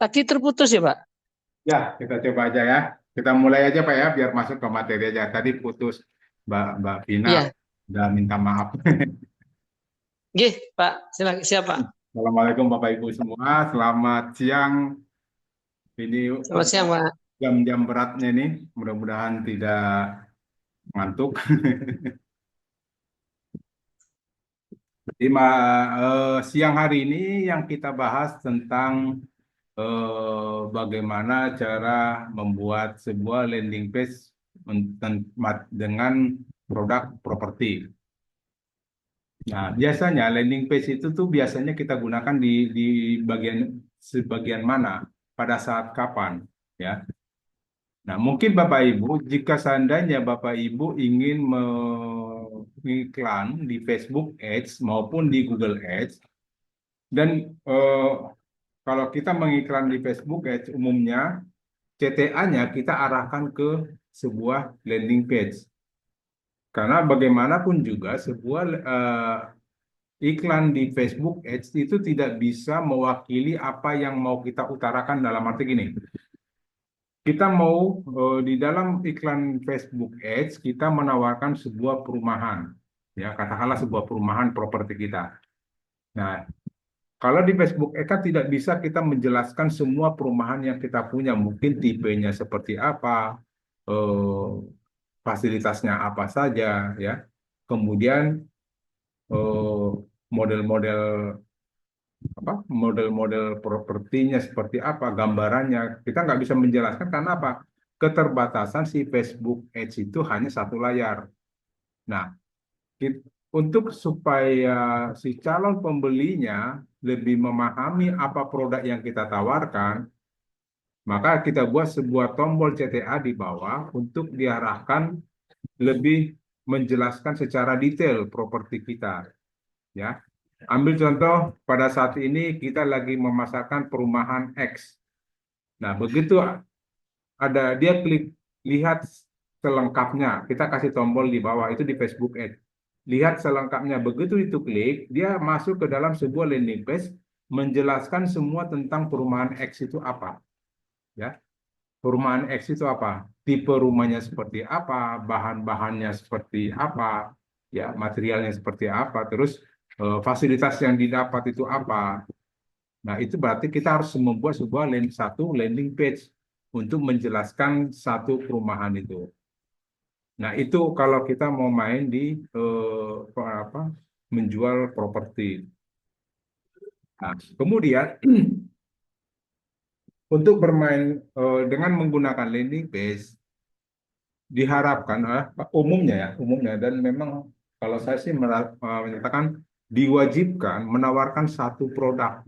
Tadi terputus ya, Pak? Ya, kita coba aja ya. Kita mulai aja Pak ya, biar masuk ke materi aja. Tadi putus Mbak Vina, Iya. udah minta maaf. Nggih, Pak. Siapa? Assalamualaikum Bapak Ibu semua, selamat siang. Ini Selamat siang, Pak. jam-jam beratnya nih, mudah-mudahan tidak ngantuk. Jadi siang hari ini yang kita bahas tentang bagaimana cara membuat sebuah landing page dengan produk properti. Nah, biasanya landing page itu tuh biasanya kita gunakan di bagian sebagian mana, pada saat kapan, ya. Nah, mungkin Bapak Ibu, jika seandainya Bapak Ibu ingin mengiklan di Facebook Ads maupun di Google Ads, dan kalau kita mengiklan di Facebook Ads umumnya, CTA-nya kita arahkan ke sebuah landing page. Karena bagaimanapun juga sebuah iklan di Facebook Ads itu tidak bisa mewakili apa yang mau kita utarakan dalam arti gini. Kita mau di dalam iklan Facebook Ads kita menawarkan sebuah perumahan, ya katakanlah sebuah perumahan properti kita. Nah, kalau di Facebook Ads kan tidak bisa kita menjelaskan semua perumahan yang kita punya, mungkin tipenya seperti apa, eh, fasilitasnya apa saja, ya. Kemudian eh, model-model model-model propertinya seperti apa, gambarannya. Kita nggak bisa menjelaskan karena apa? Keterbatasan si Facebook Ads itu hanya satu layar. Nah, untuk supaya si calon pembelinya lebih memahami apa produk yang kita tawarkan, maka kita buat sebuah tombol CTA di bawah untuk diarahkan lebih menjelaskan secara detail properti kita, ya. Ambil contoh pada saat ini kita lagi memasarkan perumahan X. Nah, begitu ada dia klik lihat selengkapnya, kita kasih tombol di bawah itu di Facebook Ads. Lihat selengkapnya. Begitu itu klik, dia masuk ke dalam sebuah landing page menjelaskan semua tentang perumahan X itu apa, ya. Perumahan X itu apa? Tipe rumahnya seperti apa, bahan-bahannya seperti apa, ya, materialnya seperti apa, terus fasilitas yang didapat itu apa. Nah, itu berarti kita harus membuat satu landing page untuk menjelaskan satu perumahan itu. Nah, itu kalau kita mau main di apa menjual properti. Nah, kemudian untuk bermain dengan menggunakan landing page diharapkan umumnya ya, umumnya dan memang kalau saya sih menyatakan diwajibkan menawarkan satu produk.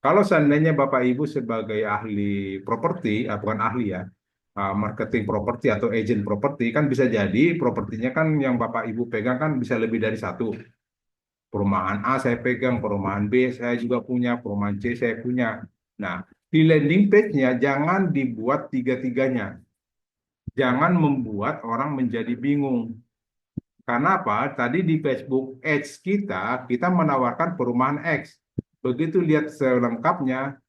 Kalau seandainya Bapak Ibu sebagai ahli properti, bukan ahli ya, marketing properti atau agent properti, kan bisa jadi propertinya kan yang Bapak Ibu pegang kan bisa lebih dari satu. Perumahan A saya pegang, perumahan B saya juga punya, perumahan C saya punya. Nah, di landing page-nya jangan dibuat tiga-tiganya. Jangan membuat orang menjadi bingung. Karena apa? Tadi di Facebook Ads kita menawarkan perumahan X. Begitu lihat selengkapnya,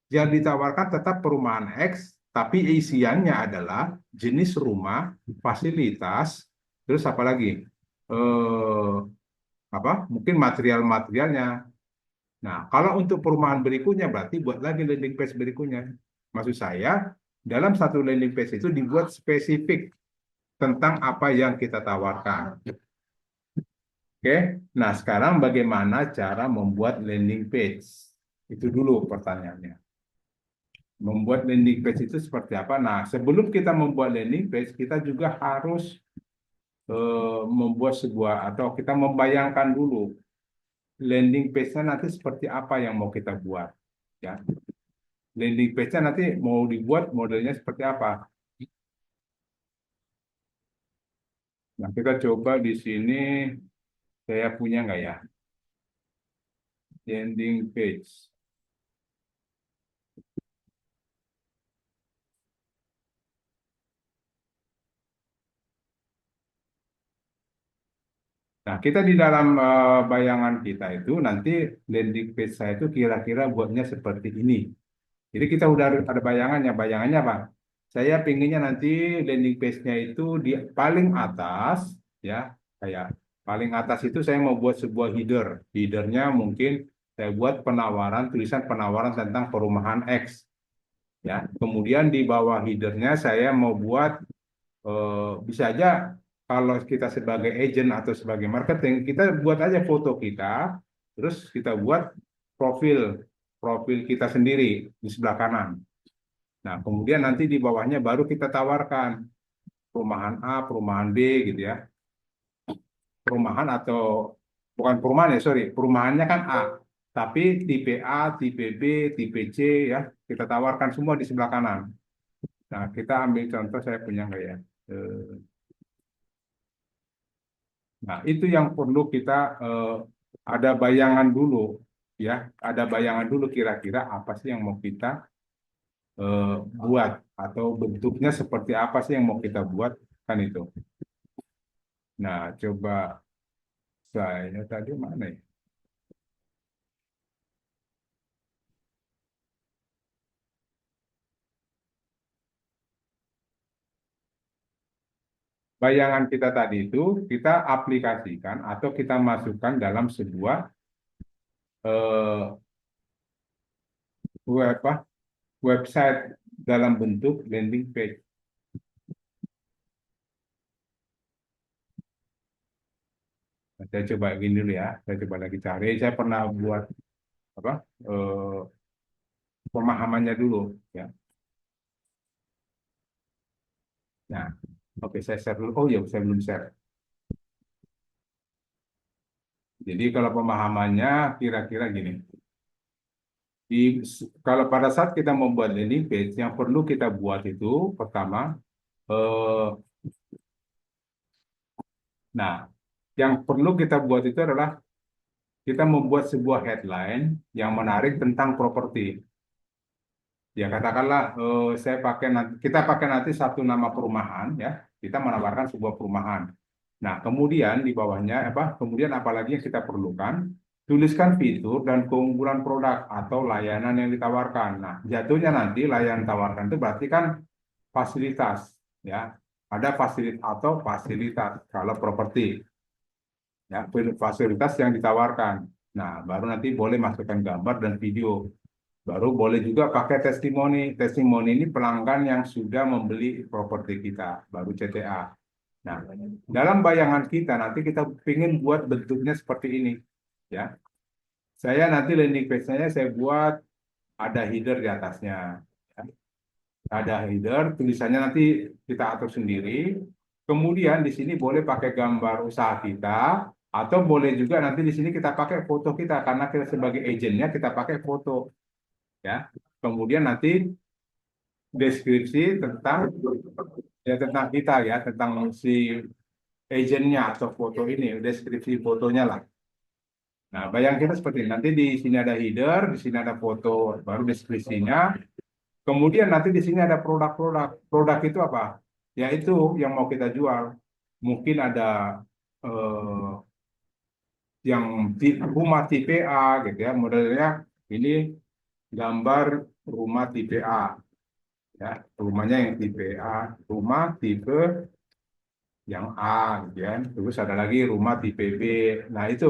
yang ditawarkan tetap perumahan X, tapi isiannya adalah jenis rumah, fasilitas, terus apa lagi? Mungkin material-materialnya. Nah, kalau untuk perumahan berikutnya berarti buat lagi landing page berikutnya. Maksud saya, dalam satu landing page itu dibuat spesifik tentang apa yang kita tawarkan. Oke, nah sekarang bagaimana cara membuat landing page? Itu dulu pertanyaannya. Membuat landing page itu seperti apa? Nah, sebelum kita membuat landing page, kita juga harus membuat sebuah atau kita membayangkan dulu landing page-nya nanti seperti apa yang mau kita buat. Ya, landing page-nya nanti mau dibuat modelnya seperti apa. Nah, kita coba di sini saya punya nggak ya landing page. Nah, kita di dalam bayangan kita itu nanti landing page saya itu kira-kira buatnya seperti ini. Jadi kita udah ada bayangannya. Bayangannya apa? Saya pinginnya nanti landing page-nya itu di paling atas, ya, kayak paling atas itu saya mau buat sebuah header. Headernya mungkin saya buat penawaran, tulisan penawaran tentang perumahan X, ya. Kemudian di bawah headernya saya mau buat bisa aja kalau kita sebagai agent atau sebagai marketing, kita buat aja foto kita, terus kita buat profil profil kita sendiri di sebelah kanan. Nah, kemudian nanti di bawahnya baru kita tawarkan perumahan A, perumahan B gitu ya. Perumahan atau bukan perumahan ya, sorry, perumahannya kan A, tapi tipe A, tipe B, tipe C ya, kita tawarkan semua di sebelah kanan. Nah, kita ambil contoh saya punya nggak ya? Eh, Nah, itu yang perlu kita ada bayangan dulu ya, ada bayangan dulu kira-kira apa sih yang mau kita buat atau bentuknya seperti apa sih yang mau kita buat kan itu. Nah, coba saya tadi mana ya? Bayangan kita tadi itu kita aplikasikan atau kita masukkan dalam sebuah eh, web, website dalam bentuk landing page. Nah, saya coba gini dulu ya, saya coba lagi cari. Saya pernah buat apa pemahamannya dulu ya. Nah, oke saya share dulu. Oh ya, saya belum share. Jadi kalau pemahamannya kira-kira gini. Kalau pada saat kita membuat landing page, yang perlu kita buat itu pertama, eh, nah, yang perlu kita buat itu adalah kita membuat sebuah headline yang menarik tentang properti. Ya katakanlah kita pakai nanti satu nama perumahan ya, kita menawarkan sebuah perumahan. Nah, kemudian di bawahnya apa? Kemudian apalagi yang kita perlukan? Tuliskan fitur dan keunggulan produk atau layanan yang ditawarkan. Nah, jatuhnya nanti layanan tawarkan itu berarti kan fasilitas ya. Ada fasilitas atau fasilitas kalau properti ya, fasilitas yang ditawarkan. Nah, baru nanti boleh masukkan gambar dan video. Baru boleh juga pakai testimoni. Testimoni ini pelanggan yang sudah membeli properti kita, baru CTA. Nah, dalam bayangan kita nanti kita ingin buat bentuknya seperti ini, ya. Saya nanti landing page-nya saya buat ada header di atasnya, ya. Ada header, tulisannya nanti kita atur sendiri. Kemudian di sini boleh pakai gambar usaha kita, atau boleh juga nanti di sini kita pakai foto kita karena kita sebagai agentnya kita pakai foto, ya. Kemudian nanti deskripsi tentang ya tentang kita ya tentang si agentnya atau foto ini deskripsi fotonya lah. Nah, bayang kita seperti ini. Nanti di sini ada header, di sini ada foto, baru deskripsinya. Kemudian nanti di sini ada produk-produk. Produk itu apa? Ya itu yang mau kita jual. Mungkin ada eh, yang rumah tipe A gitu ya, modelnya ini gambar rumah tipe A ya, rumahnya yang tipe A, rumah tipe yang A gitu ya. Terus ada lagi rumah tipe B. Nah, itu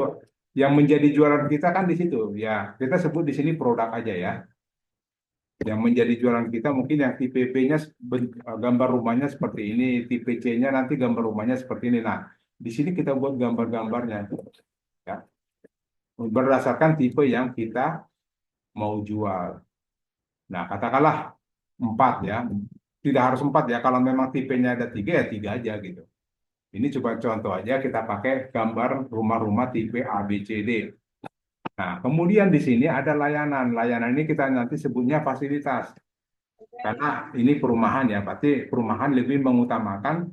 yang menjadi jualan kita kan di situ. Ya, kita sebut di sini produk aja ya. Yang menjadi jualan kita mungkin yang tipe B-nya gambar rumahnya seperti ini, tipe C-nya nanti gambar rumahnya seperti ini. Nah, di sini kita buat gambar-gambarnya ya. Berdasarkan tipe yang kita mau jual. Nah, katakanlah 4 ya. Tidak harus 4 ya. Kalau memang tipenya ada 3 ya 3 aja gitu. Ini coba contoh aja kita pakai gambar rumah-rumah tipe A, B, C, D. Nah, kemudian di sini ada layanan. Layanan ini kita nanti sebutnya fasilitas. Karena ini perumahan ya, berarti perumahan lebih mengutamakan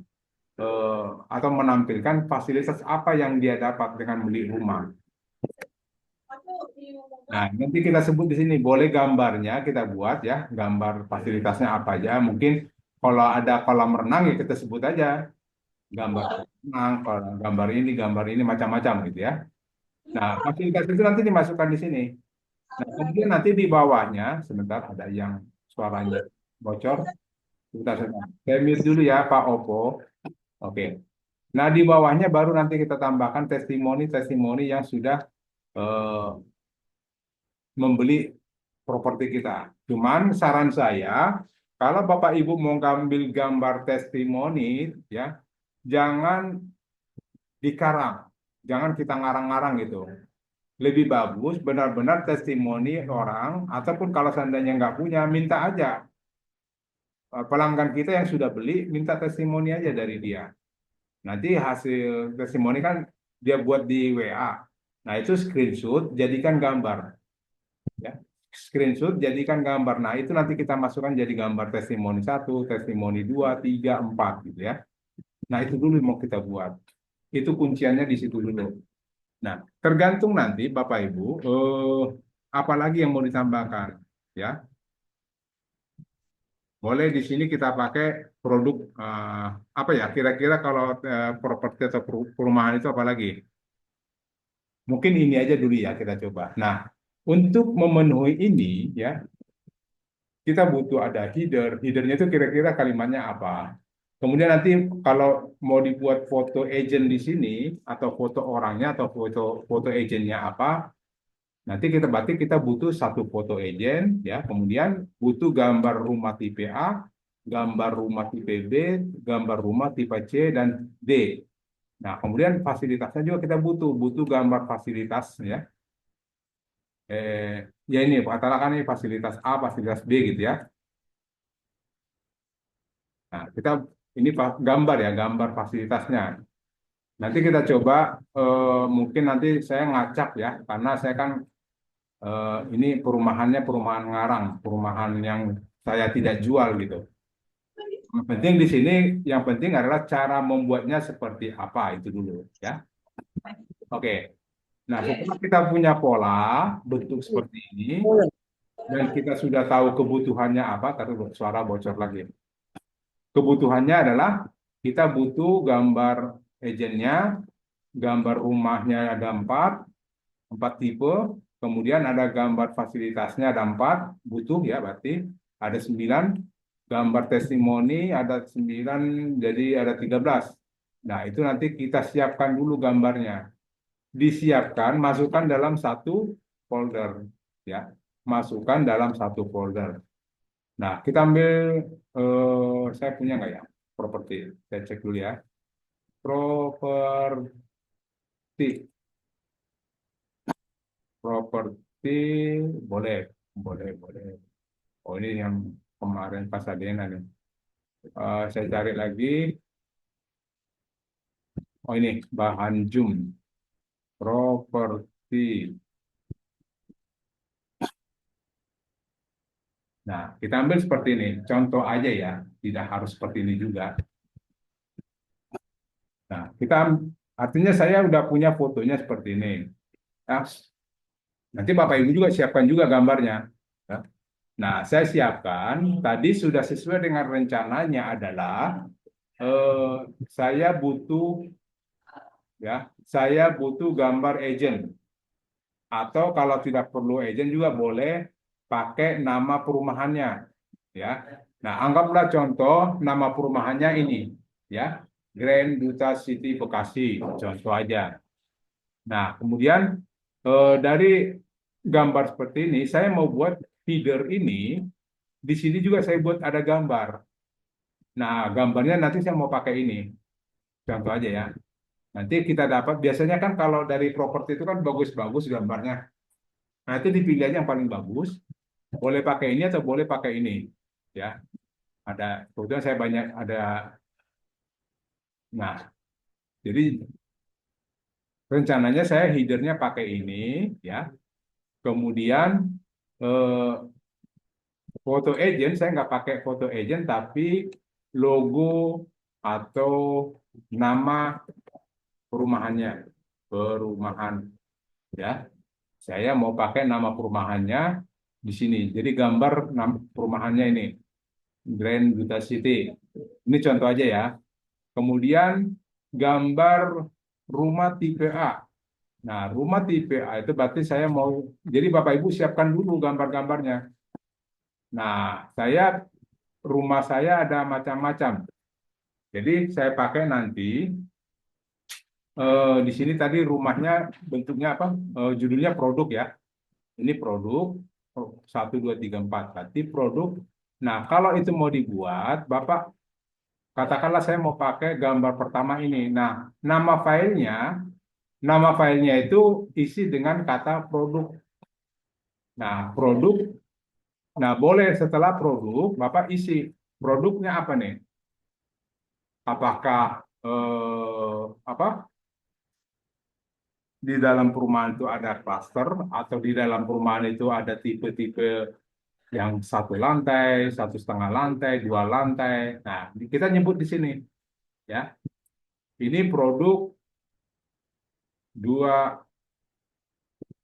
atau menampilkan fasilitas apa yang dia dapat dengan beli rumah. Nah, nanti kita sebut di sini, boleh gambarnya kita buat ya, gambar fasilitasnya apa aja. Mungkin kalau ada kolam renang ya kita sebut aja gambar senang, gambar ini macam-macam gitu ya. Nah, fasilitas itu nanti dimasukkan di sini. Nah, kemudian nanti di bawahnya, sebentar ada yang suaranya bocor. Sebentar. Saya mute dulu ya, Pak Oppo. Oke. Nah, di bawahnya baru nanti kita tambahkan testimoni-testimoni yang sudah eh, membeli properti kita. Cuman saran saya, kalau Bapak Ibu mau ngambil gambar testimoni, ya, jangan dikarang, jangan kita ngarang-ngarang gitu. Lebih bagus benar-benar testimoni orang, ataupun kalau seandainya nggak punya, minta aja pelanggan kita yang sudah beli, minta testimoni aja dari dia. Nanti hasil testimoni kan dia buat di WA. Nah, itu screenshot, jadikan gambar. Ya. Screenshot, jadikan gambar. Nah, itu nanti kita masukkan jadi gambar testimoni satu, testimoni dua, tiga, empat, gitu ya. Nah, itu dulu yang mau kita buat. Itu kunciannya di situ dulu. Nah, tergantung nanti Bapak Ibu, apa lagi yang mau ditambahkan, ya. Boleh di sini kita pakai produk apa ya? Kira-kira kalau properti atau perumahan itu apa lagi? Mungkin ini aja dulu ya kita coba. Nah, untuk memenuhi ini ya, kita butuh ada header. Headernya itu kira-kira kalimatnya apa? Kemudian nanti kalau mau dibuat foto agent di sini atau foto orangnya atau foto foto agentnya apa, nanti kita berarti kita butuh satu foto agent ya, kemudian butuh gambar rumah tipe A, gambar rumah tipe B, gambar rumah tipe C dan D. Nah, kemudian fasilitasnya juga kita butuh gambar fasilitas ya. Ya ini katakan ini fasilitas A, fasilitas B gitu ya. Nah, kita ini gambar ya, gambar fasilitasnya. Nanti kita coba mungkin nanti saya ngacak ya, karena saya kan ini perumahannya perumahan ngarang, perumahan yang saya tidak jual gitu. Yang penting di sini, yang penting adalah cara membuatnya seperti apa itu dulu ya. Oke. Nah, setelah kita punya pola bentuk seperti ini dan kita sudah tahu kebutuhannya apa, tadi suara bocor lagi. Kebutuhannya adalah kita butuh gambar agentnya, gambar rumahnya ada empat tipe, kemudian ada gambar fasilitasnya ada empat, butuh ya berarti ada 9, gambar testimoni ada 9, jadi ada 13. Nah, itu nanti kita siapkan dulu gambarnya. Disiapkan, masukkan dalam satu folder. Ya, masukkan dalam satu folder. Nah, kita ambil, saya punya nggak ya, properti. Saya cek dulu ya. Properti. Properti boleh, boleh. Oh, ini yang kemarin Pasadena nih. Saya cari lagi. Oh, ini bahan Zoom. Properti. Nah, kita ambil seperti ini. Contoh aja ya, tidak harus seperti ini juga. Nah, artinya saya udah punya fotonya seperti ini. Nah, nanti Bapak Ibu juga siapkan juga gambarnya. Ya. Nah, saya siapkan. Tadi sudah sesuai dengan rencananya adalah eh, saya butuh ya, saya butuh gambar agent atau kalau tidak perlu agent juga boleh pakai nama perumahannya ya. Nah, anggaplah contoh nama perumahannya ini ya, Grand Duta City Bekasi, contoh aja. Nah, kemudian dari gambar seperti ini saya mau buat feeder ini, di sini juga saya buat ada gambar. Nah, gambarnya nanti saya mau pakai ini. Contoh aja ya. Nanti kita dapat, biasanya kan kalau dari properti itu kan bagus-bagus gambarnya. Nah, itu dipilih aja yang paling bagus. Boleh pakai ini atau boleh pakai ini. Ya, ada, kebetulan saya banyak ada. Nah, jadi rencananya saya headernya pakai ini, ya. Kemudian eh, foto agent, saya nggak pakai foto agent, tapi logo atau nama perumahannya, perumahan, ya. Saya mau pakai nama perumahannya di sini. Jadi gambar perumahannya ini, Grand Duta City. Ini contoh aja ya. Kemudian gambar rumah tipe A. Nah, rumah tipe A itu berarti saya mau, jadi Bapak Ibu siapkan dulu gambar-gambarnya. Nah, rumah saya ada macam-macam. Jadi saya pakai nanti di sini tadi rumahnya bentuknya apa? Judulnya produk ya. Ini produk 1, 2, 3, 4. Berarti produk. Nah, kalau itu mau dibuat, Bapak katakanlah saya mau pakai gambar pertama ini. Nah, nama filenya itu isi dengan kata produk. Nah, produk. Nah, boleh setelah produk, Bapak isi produknya apa nih? Apakah apa di dalam perumahan itu ada klaster atau di dalam perumahan itu ada tipe-tipe yang 1 lantai, 1,5 lantai, 2 lantai. Nah, kita nyebut di sini ya. Ini produk 2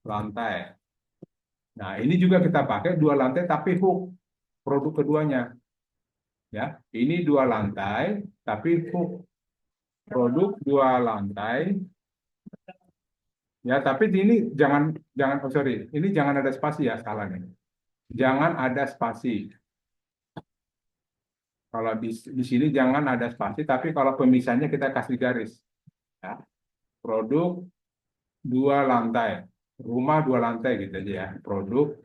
lantai. Nah, ini juga kita pakai 2 lantai tapi hook produk keduanya ya. Ini 2 lantai tapi hook produk 2 lantai. Ya, tapi ini jangan jangan oh sorry, ini jangan ada spasi ya, salah nih. Jangan ada spasi. Kalau di sini jangan ada spasi, tapi kalau pemisahnya kita kasih garis. Ya. Produk 2 lantai, rumah 2 lantai gitu aja ya. Produk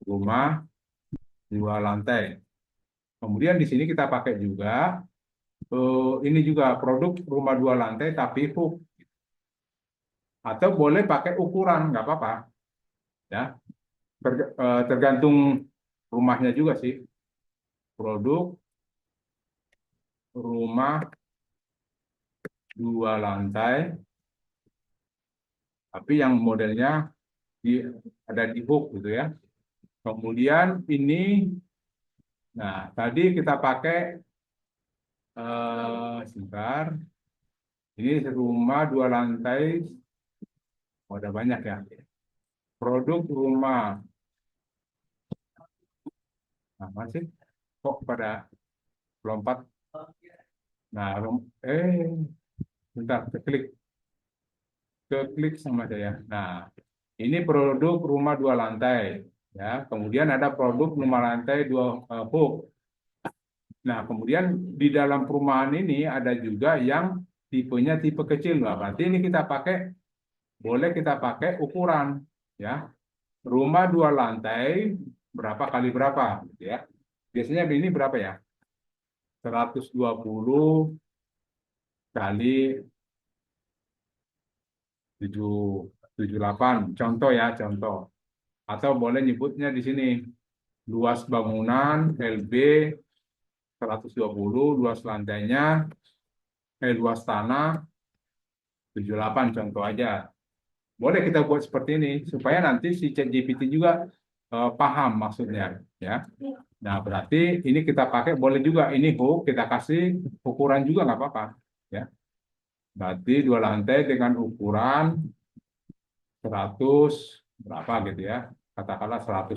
rumah 2 lantai. Kemudian di sini kita pakai juga ini juga produk rumah 2 lantai tapi hook. Atau boleh pakai ukuran, nggak apa-apa. Ya, tergantung rumahnya juga sih. Produk rumah 2 lantai, tapi yang modelnya ada di hook gitu ya. Kemudian ini, nah tadi kita pakai sebentar. Ini rumah 2 lantai, ada banyak ya. Produk rumah, nah masih kok pada lompat. Nah, bentar, keklik sama saya. Nah, ini produk rumah 2 lantai, ya. Kemudian ada produk rumah lantai 2 hook. Nah, kemudian di dalam perumahan ini ada juga yang tipenya tipe kecil. Nah, berarti ini boleh kita pakai ukuran, ya. Rumah 2 lantai berapa kali berapa, gitu ya. Biasanya ini berapa ya? 120 kali 778. Contoh ya, contoh. Atau boleh nyebutnya di sini luas bangunan LB 120, luas lantainya, luas tanah 78, contoh aja. Boleh kita buat seperti ini supaya nanti si ChatGPT juga paham maksudnya, ya. Nah, berarti ini kita pakai, boleh juga ini hook kita kasih ukuran juga nggak apa-apa, ya. Berarti 2 lantai dengan ukuran 100 berapa gitu ya. Katakanlah 180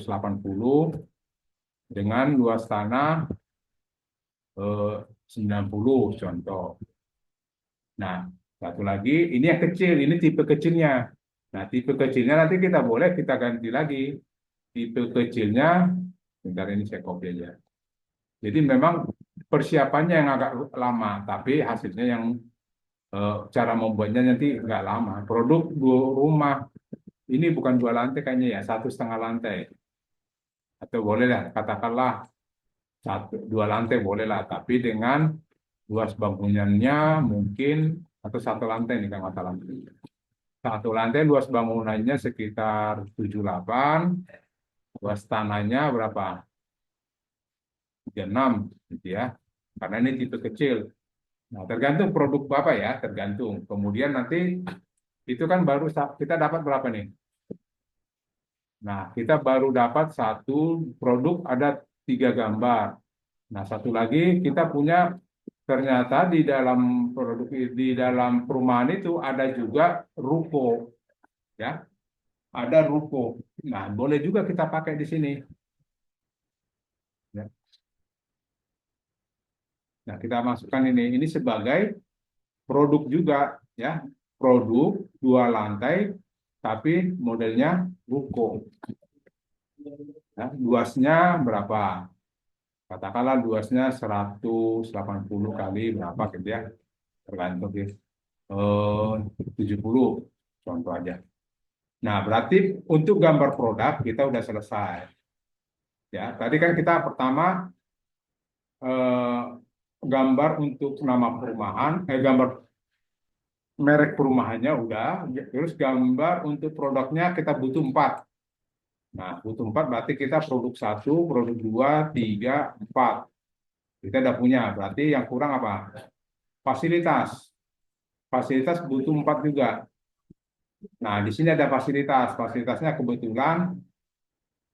dengan luas tanah 90 contoh. Nah, satu lagi, ini yang kecil, ini tipe kecilnya. Nah, tipe kecilnya nanti kita ganti lagi. Tipe kecilnya, bentar ini saya copy aja. Jadi memang persiapannya yang agak lama, tapi hasilnya yang cara membuatnya nanti nggak lama. Produk 2 rumah, ini bukan 2 lantai kayaknya ya, 1,5 lantai. Atau boleh lah, katakanlah 2 lantai boleh lah, tapi dengan luas bangunannya mungkin atau 1 lantai nih kan masalah. 1 lantai luas bangunannya sekitar 78, luas tanahnya berapa? 36 gitu ya. Karena ini tipe kecil. Nah, tergantung produk Bapak ya, tergantung. Kemudian nanti itu kan baru kita dapat berapa nih? Nah, kita baru dapat satu produk ada 3 gambar. Nah, satu lagi kita punya ternyata di dalam perumahan itu ada juga ruko, ya, ada ruko. Nah, boleh juga kita pakai di sini. Ya. Nah, kita masukkan ini sebagai produk juga ya, produk 2 lantai tapi modelnya ruko. Ya, luasnya berapa? Katakanlah luasnya 180 kali berapa gitu ya, tergantung ya. 70 contoh aja. Nah, berarti untuk gambar produk kita udah selesai. Ya, tadi kan kita pertama eh, gambar untuk nama perumahan, gambar merek perumahannya udah, terus gambar untuk produknya kita butuh 4. Nah, butuh 4 berarti kita produk 1, produk 2, 3, 4. Kita udah punya, berarti yang kurang apa? Fasilitas. Fasilitas butuh 4 juga. Nah, di sini ada fasilitas. Fasilitasnya kebetulan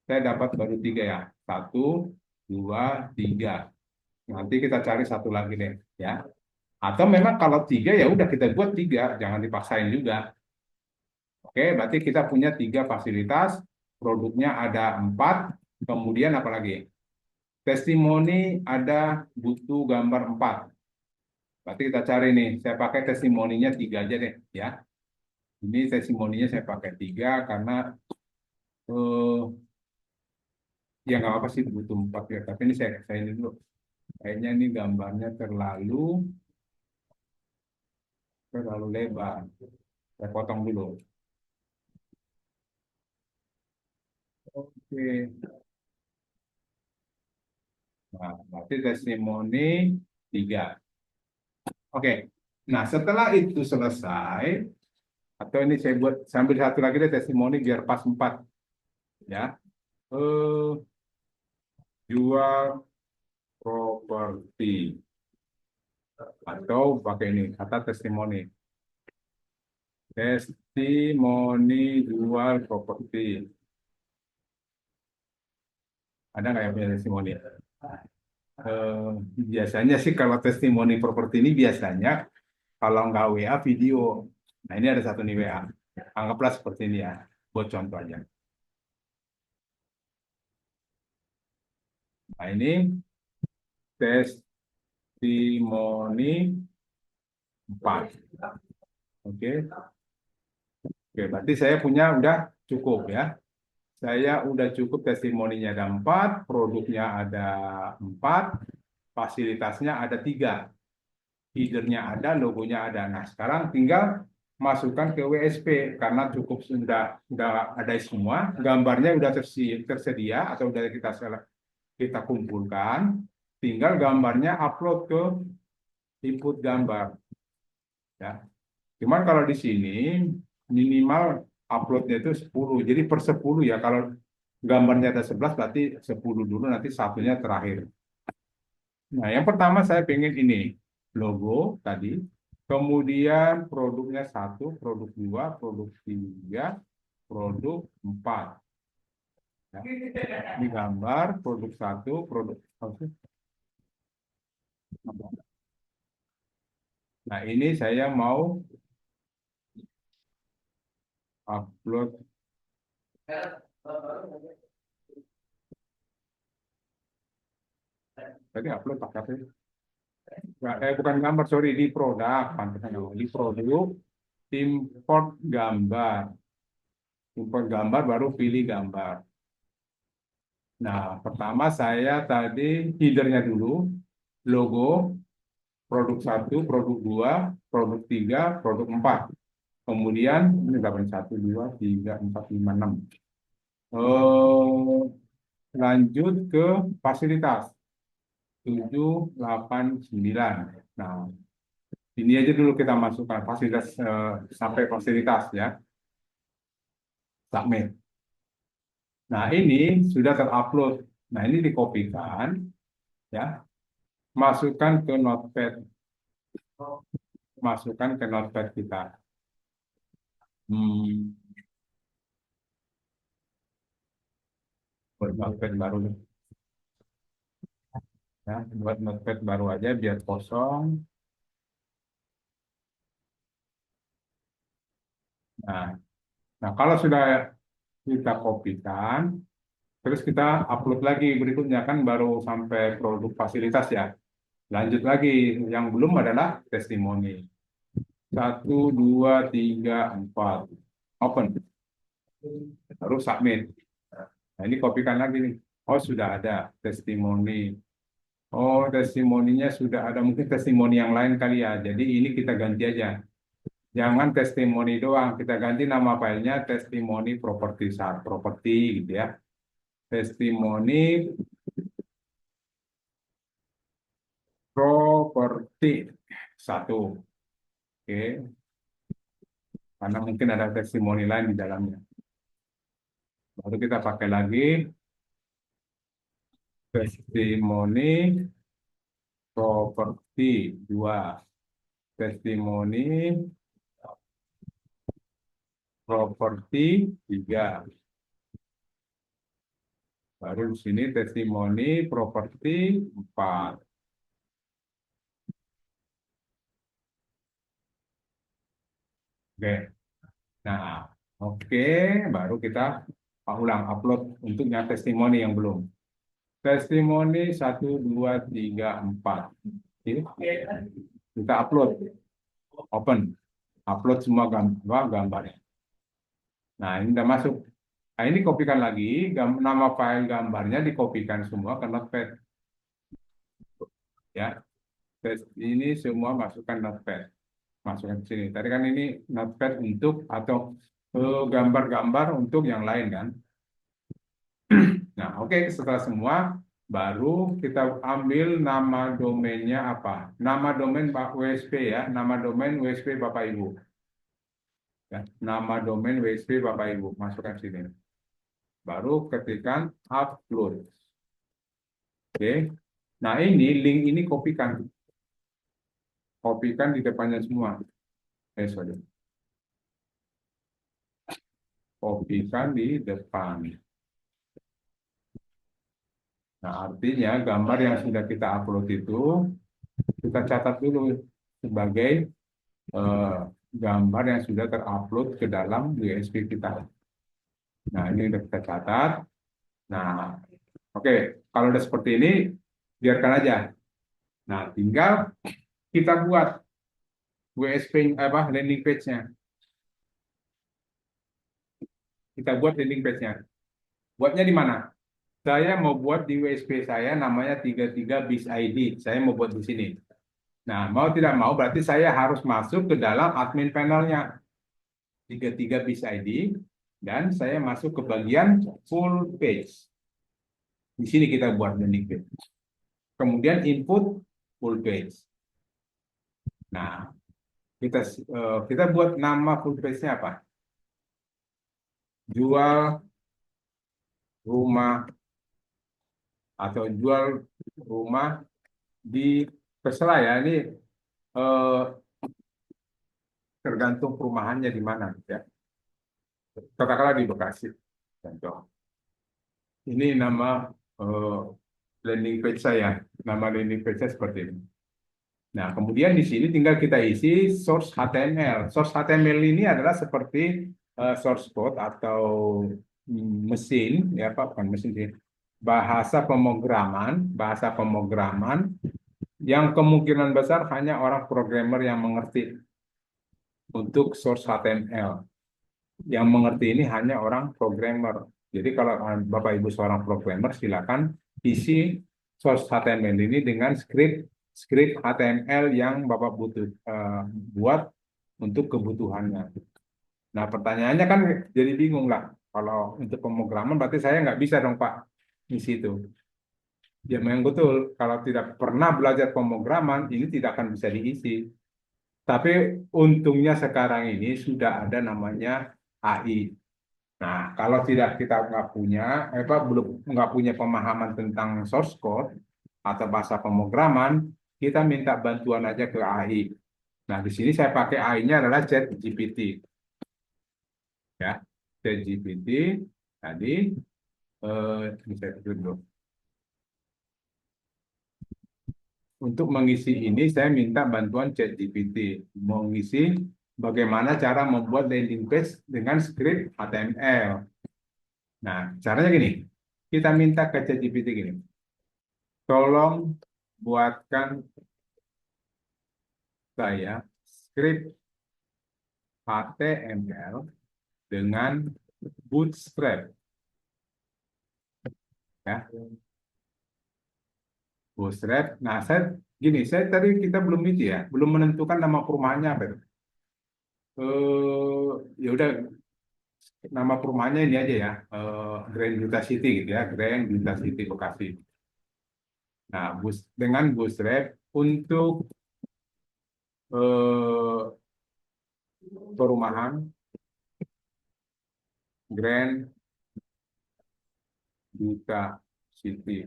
saya dapat baru 3 ya. 1, 2, 3. Nanti kita cari satu lagi deh, ya. Atau memang kalau 3 ya udah kita buat 3, jangan dipaksain juga. Oke, berarti kita punya 3 fasilitas, produknya ada 4, kemudian apa lagi? Testimoni ada butuh gambar 4. Berarti kita cari nih, saya pakai testimoninya 3 aja deh, ya. Ini testimoninya saya pakai 3 karena ya nggak apa sih butuh 4 ya. Tapi ini saya ini dulu. Kayaknya ini gambarnya terlalu lebar. Saya potong dulu. Oke. Nah, berarti testimoni 3. Oke. Nah, setelah itu selesai, atau ini saya buat sambil satu lagi deh testimoni biar pas 4. Ya. Eh, jual properti. Atau pakai ini, kata testimoni. Testimoni jual properti. Ada nggak yang punya testimoni? Eh, biasanya sih kalau testimoni properti ini biasanya kalau nggak WA video. Nah ini ada satu nih WA. Anggaplah seperti ini ya, buat contoh aja. Nah ini testimoni 4. Oke, oke. Berarti saya punya udah cukup ya. Saya udah cukup testimoninya ada 4, produknya ada 4, fasilitasnya ada 3. Headernya ada, logonya ada. Nah, sekarang tinggal masukkan ke WSP karena cukup sudah ada semua, gambarnya sudah tersedia atau sudah kita kumpulkan, tinggal gambarnya upload ke input gambar. Ya. Cuman kalau di sini minimal uploadnya itu 10. Jadi per 10 ya. Kalau gambarnya ada 11 berarti 10 dulu nanti satunya terakhir. Nah, yang pertama saya pengen ini logo tadi, kemudian produknya 1, produk 2, produk 3, produk 4. Ya. Ini gambar produk 1, produk. Nah, ini saya mau upload. Tadi upload pakai apa? Bukan gambar, sorry, di produk. Di produk, import gambar. Import gambar, baru pilih gambar. Nah, pertama saya tadi headernya dulu, logo, produk 1, produk 2, produk 3, produk 4. Kemudian, ini gambar 1, 2, 3, 4, 5, 6. Lanjut ke fasilitas. 7, 8, 9. Nah, ini aja dulu kita masukkan fasilitas sampai fasilitas ya. Submit. Nah, ini sudah terupload. Nah, ini dikopikan ya. Masukkan ke Notepad. Masukkan ke Notepad kita. Hmm, buat Notepad baru ya, buat Notepad baru aja biar kosong. Nah, nah kalau sudah kita kopikan, terus kita upload lagi berikutnya kan baru sampai produk fasilitas ya. Lanjut lagi, yang belum adalah testimoni. 1, 2, 3, 4. Open. Baru submit. Nah, ini kopikan lagi nih. Oh, sudah ada testimoni. Oh, testimoninya sudah ada. Mungkin testimoni yang lain kali ya. Jadi ini kita ganti aja. Jangan testimoni doang. Kita ganti nama filenya testimoni properti properti gitu ya. Testimoni properti 1. Oke. Karena mungkin ada testimoni lain di dalamnya. Lalu kita pakai lagi testimoni properti 2. Testimoni properti 3. Baru di sini testimoni properti 4. Oke. Nah, oke, baru kita ulang upload untuk yang testimoni yang belum. Testimoni 1, 2, 3, 4. Oke. Kita upload. Open. Upload semua gambarnya. Nah, ini udah masuk. Nah, ini kopikan lagi, nama file gambarnya dikopikan semua ke Notepad. Ya, ini semua masukkan Notepad. Masukkan ke sini. Tadi kan ini Notepad untuk atau gambar-gambar untuk yang lain kan. Nah, oke, setelah semua, baru kita ambil nama domainnya apa. Nama domain Pak WSP ya, nama domain WSP Bapak Ibu. Ya, nama domain WSP Bapak Ibu, masukkan sini. Baru ketikkan upload. Oke. Nah, ini link ini kopikan. Kopikan di depannya semua. Sorry. Kopikan di depan. Nah, artinya gambar yang sudah kita upload itu kita catat dulu sebagai gambar yang sudah terupload ke dalam USB kita. Nah, ini sudah kita catat. Nah, oke. Kalau udah seperti ini, biarkan aja. Nah, tinggal kita buat WSP landing page-nya. Kita buat landing page-nya. Buatnya di mana? Saya mau buat di WSP saya namanya 33 bis ID. Saya mau buat di sini. Nah, mau tidak mau berarti saya harus masuk ke dalam admin panelnya 33 bis ID dan saya masuk ke bagian full page. Di sini kita buat landing page. Kemudian input full page. Nah, kita buat nama full page-nya apa? Jual rumah atau jual rumah di terserah ya, ini eh, tergantung perumahannya di mana ya. Katakanlah di Bekasi. Contoh. Ini nama eh, landing page saya. Nama landing page saya seperti ini. Nah, kemudian di sini tinggal kita isi source HTML. Source HTML ini adalah seperti source code atau mesin, ya Pak, bukan mesin sih. Bahasa pemrograman yang kemungkinan besar hanya orang programmer yang mengerti untuk source HTML. Yang mengerti ini hanya orang programmer. Jadi kalau Bapak Ibu seorang programmer, silakan isi source HTML ini dengan script HTML yang Bapak butuh buat untuk kebutuhannya. Nah, pertanyaannya kan jadi bingung lah. Kalau untuk pemrograman berarti saya nggak bisa dong Pak isi itu. Ya memang betul. Kalau tidak pernah belajar pemrograman ini tidak akan bisa diisi. Tapi untungnya sekarang ini sudah ada namanya AI. Nah, kalau tidak kita nggak punya, belum nggak punya pemahaman tentang source code atau bahasa pemrograman, kita minta bantuan aja ke AI. Nah, di sini saya pakai AI-nya adalah ChatGPT, ya. ChatGPT tadi, ini saya tutup dulu. Untuk mengisi ini, saya minta bantuan ChatGPT, mengisi bagaimana cara membuat landing page dengan script HTML. Nah, caranya gini, kita minta ke ChatGPT gini, tolong buatkan saya script HTML dengan Bootstrap, ya. Bootstrap. Nah, saya tadi kita belum itu ya, belum menentukan nama perumahannya apa itu. Ya udah, nama perumahannya ini aja ya, Grand Duta City gitu ya, Grand Duta City Bekasi. Nah, dengan Bootstrap untuk eh, perumahan Grand Duta City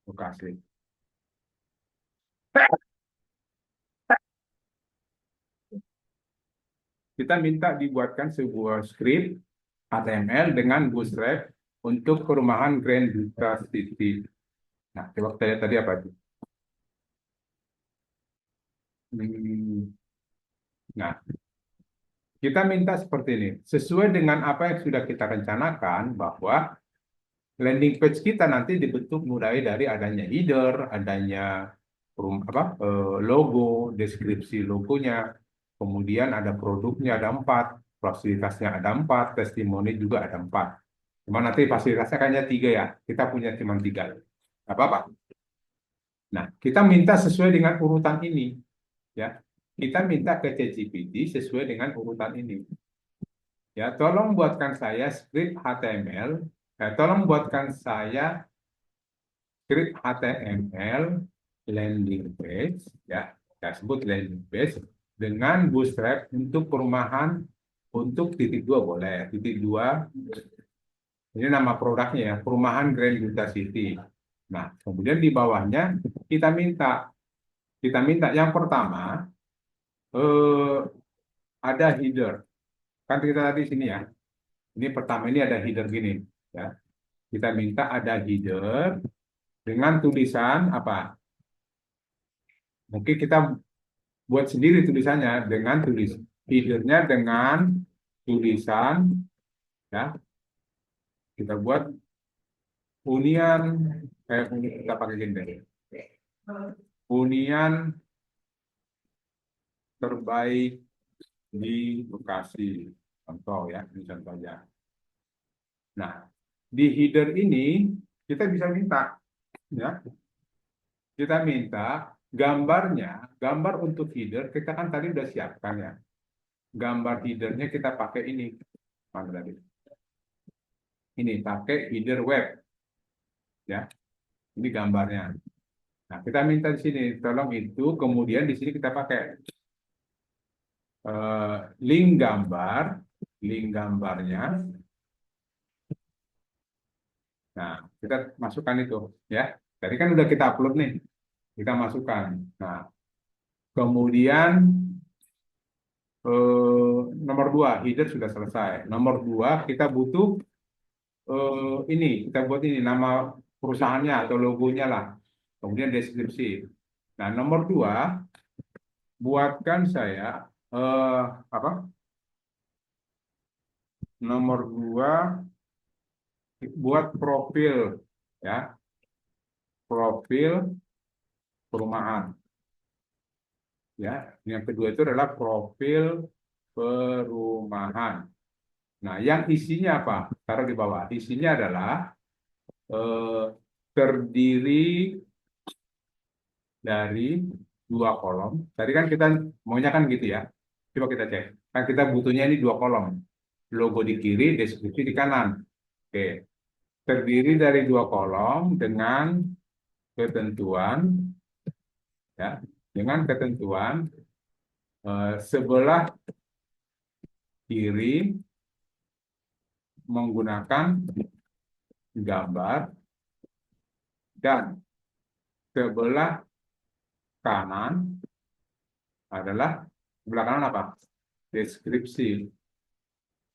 Bekasi. Kita minta dibuatkan sebuah script HTML dengan Bootstrap untuk perumahan Grand Duta City. Nah, coba kita lihat tadi apa itu. Nah, kita minta seperti ini. Sesuai dengan apa yang sudah kita rencanakan, bahwa landing page kita nanti dibentuk mulai dari adanya header, adanya logo, deskripsi logonya, kemudian ada produknya ada 4, fasilitasnya ada 4, testimoni juga ada 4. Cuma nanti fasilitasnya kayaknya 3 ya. Kita punya cuma 3. Nggak apa-apa. Nah, kita minta sesuai dengan urutan ini, ya. Kita minta ke ChatGPT sesuai dengan urutan ini. Ya, tolong buatkan saya script HTML. Tolong buatkan saya script HTML landing page, ya. Saya sebut landing page dengan Bootstrap untuk perumahan, untuk titik 2 boleh, titik 2. Ini nama produknya ya, perumahan Grand Duta City. Nah, kemudian di bawahnya kita minta yang pertama eh, ada header. Kan kita tadi sini ya. Ini pertama ini ada header gini, ya. Kita minta ada header dengan tulisan apa? Mungkin kita buat sendiri tulisannya dengan headernya dengan tulisan, ya. Kita buat hunian, kita pakai gini deh. Hunian terbaik di Bekasi. Contoh ya, ini contohnya. Nah, di header ini kita bisa minta, ya, kita minta gambarnya, gambar untuk header kita kan tadi udah siapkan ya. Gambar headernya kita pakai ini, mana tadi? Ini pakai header web, ya. Ini gambarnya. Nah, kita minta di sini, tolong itu, kemudian di sini kita pakai link gambar, link gambarnya. Nah, kita masukkan itu, ya. Tadi kan udah kita upload nih, kita masukkan. Nah, kemudian nomor 2, header sudah selesai. Nomor 2, kita butuh ini, kita buat ini nama perusahaannya atau logonya lah. Kemudian deskripsi. Nah, nomor 2, buatkan saya apa? Nomor 2, buat profil, ya, profil perumahan. Ya, yang kedua itu adalah profil perumahan. Nah, yang isinya apa? Taruh di bawah. Isinya adalah eh, terdiri dari 2 kolom. Tadi kan kita maunya kan gitu ya. Coba kita cek. Kan kita butuhnya ini 2 kolom. Logo di kiri, deskripsi di kanan. Oke. Terdiri dari 2 kolom dengan ketentuan, ya, dengan ketentuan sebelah kiri menggunakan gambar dan sebelah kanan adalah, sebelah kanan apa? Deskripsi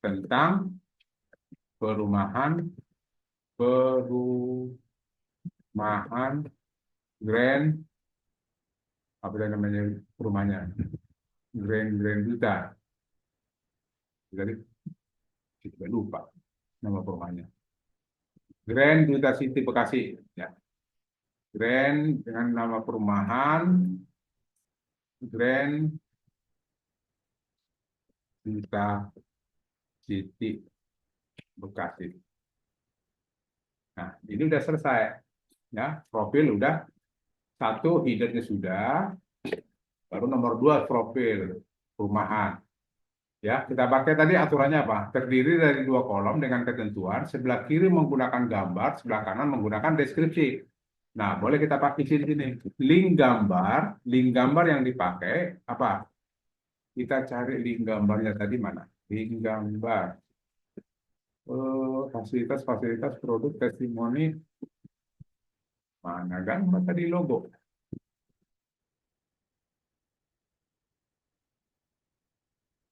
tentang perumahan Grand, apa namanya rumahnya, Grand Duta. Jadi kita lupa nama perumahannya. Grand Duta City Bekasi, ya. Grand dengan nama perumahan Grand Duta City Bekasi. Nah, ini udah selesai. Ya, profil udah satu, headernya sudah. Baru nomor dua, profil perumahan. Ya, kita pakai tadi aturannya apa? Terdiri dari dua kolom dengan ketentuan, sebelah kiri menggunakan gambar, sebelah kanan menggunakan deskripsi. Nah, boleh kita pakai di sini. Link gambar yang dipakai apa? Kita cari link gambarnya tadi mana? Link gambar. Fasilitas produk testimoni. Mana gambar tadi logo?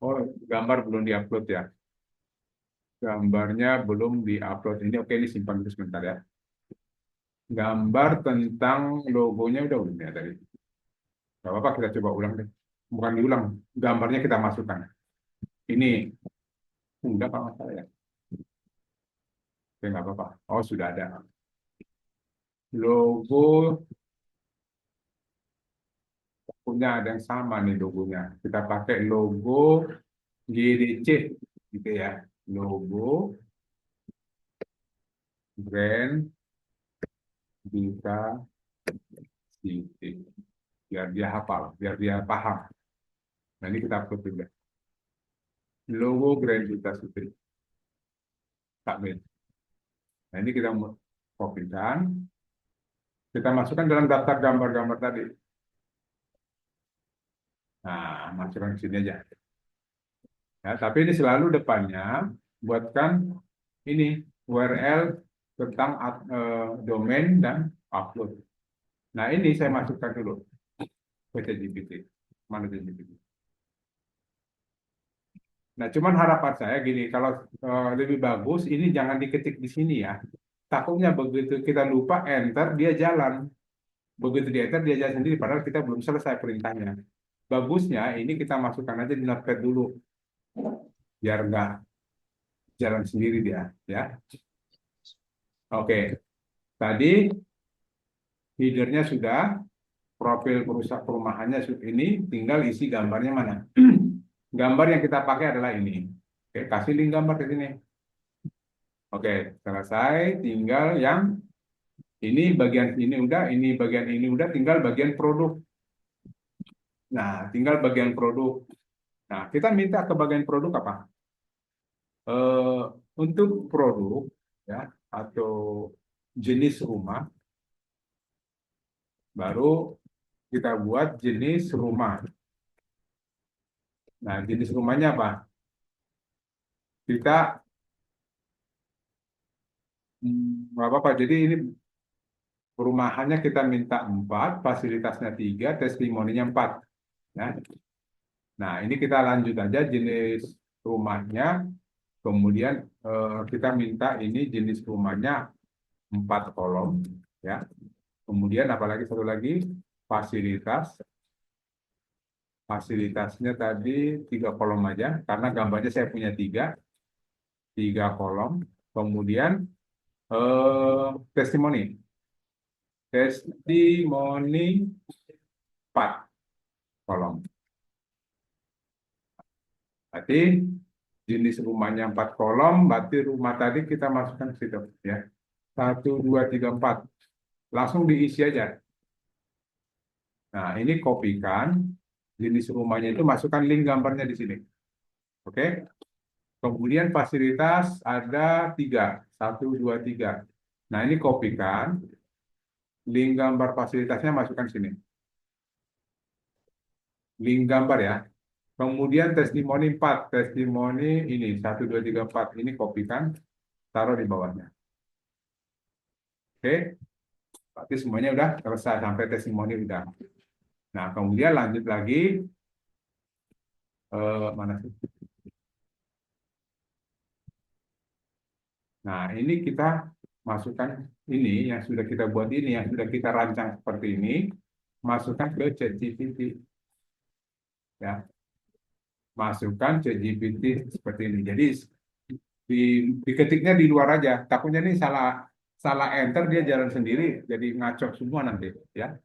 Oh, gambar belum diupload ya. Gambarnya belum diupload. Ini oke, ini simpan dulu sebentar ya. Gambar tentang logonya udah belum ya tadi. Gak apa-apa, kita coba ulang deh. Bukan diulang, gambarnya kita masukkan. Ini udah kalau nggak salah ya. Oke, nggak apa-apa. Oh, sudah ada. Logo punya ada yang sama nih logonya. Kita pakai logo GDC gitu ya. Logo Grand Duta City. Biar dia hafal, biar dia paham. Nah, ini kita upload juga. Logo Grand Duta City. Submit. Nah, ini kita kopikan. Kita masukkan dalam daftar gambar-gambar tadi. Nah, masukkan ke sini aja. Ya, tapi ini selalu depannya buatkan ini URL tentang domain dan upload. Nah, ini saya masukkan dulu ke ChatGPT. Mana ChatGPT? Nah, cuman harapan saya gini, kalau lebih bagus ini jangan diketik di sini ya. Takutnya begitu kita lupa enter dia jalan. Begitu di enter dia jalan sendiri padahal kita belum selesai perintahnya. Bagusnya ini kita masukkan aja di notepad dulu biar nggak jalan sendiri dia ya. Oke, tadi headernya sudah, profil perusahaan perumahannya ini, tinggal isi gambarnya mana. Gambar yang kita pakai adalah ini. Oke, kasih link gambar ke sini. Oke, selesai. Tinggal yang ini bagian ini bagian ini udah, tinggal bagian produk. Nah, tinggal bagian produk. Nah, kita minta ke bagian produk apa? Eh, untuk produk ya atau jenis rumah, baru kita buat jenis rumah. Nah, jenis rumahnya apa? Kita nggak apa-apa. Jadi ini perumahannya kita minta 4, fasilitasnya 3, testimoninya 4. Ya. Nah, ini kita lanjut aja jenis rumahnya. Kemudian kita minta ini jenis rumahnya 4 kolom. Ya. Kemudian apalagi satu lagi fasilitas. Fasilitasnya tadi 3 kolom aja, karena gambarnya saya punya 3 kolom. Kemudian testimoni. Testimoni 4 kolom. Berarti jenis rumahnya 4 kolom, berarti rumah tadi kita masukkan ke situ ya. 1, 2, 3, 4. Langsung diisi aja. Nah, ini kopikan jenis rumahnya itu, masukkan link gambarnya di sini. Oke. Kemudian fasilitas ada 3. 1, 2, 3. Nah, ini kopikan link gambar fasilitasnya, masukkan sini. Link gambar ya. Kemudian testimoni 4, testimoni ini 1, 2, 3, 4. Ini kopikan, taruh di bawahnya. Oke, berarti semuanya udah selesai sampai testimoni udah. Nah, kemudian lanjut lagi, mana sih? Nah, ini kita masukkan ini yang sudah kita buat ini, yang sudah kita rancang seperti ini, masukkan ke ChatGPT. Ya, masukkan ChatGPT seperti ini. Jadi diketiknya di luar aja. Takutnya ini salah salah enter dia jalan sendiri, jadi ngaco semua nanti. Ya,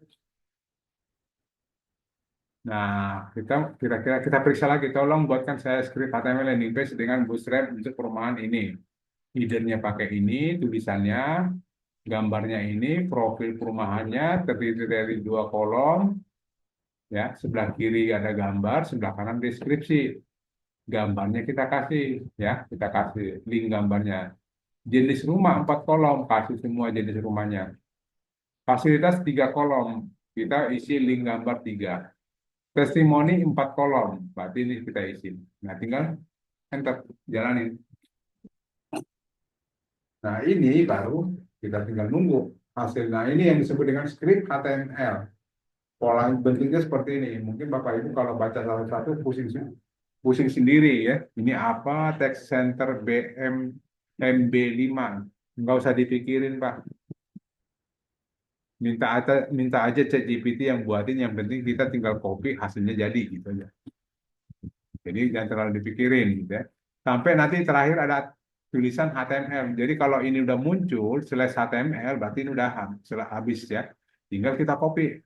Nah, kita kira-kira kita periksa lagi. Tolong buatkan saya script HTML landing page dengan Bootstrap untuk perumahan ini. Header-nya pakai ini, tulisannya, gambarnya ini, profil perumahannya terdiri dari 2 kolom, ya. Sebelah kiri ada gambar, sebelah kanan deskripsi. Gambarnya kita kasih, ya, kita kasih link gambarnya. Jenis rumah 4 kolom, kasih semua jenis rumahnya. Fasilitas 3 kolom, kita isi link gambar 3. Testimoni 4 kolom, berarti ini kita isi. Nah, tinggal enter, jalanin. Nah, ini baru kita tinggal nunggu hasil. Nah, ini yang disebut dengan script HTML. Pola bentuknya seperti ini. Mungkin Bapak Ibu kalau baca satu-satu pusing pusing sendiri ya. Ini apa? Text Center BM MB5. Nggak usah dipikirin, Pak. Minta aja ChatGPT yang buatin. Yang penting kita tinggal copy, hasilnya jadi gitu aja. Jadi jangan terlalu dipikirin gitu ya. Sampai nanti terakhir ada tulisan HTML. Jadi kalau ini udah muncul slash HTML berarti ini udah habis ya. Tinggal kita copy,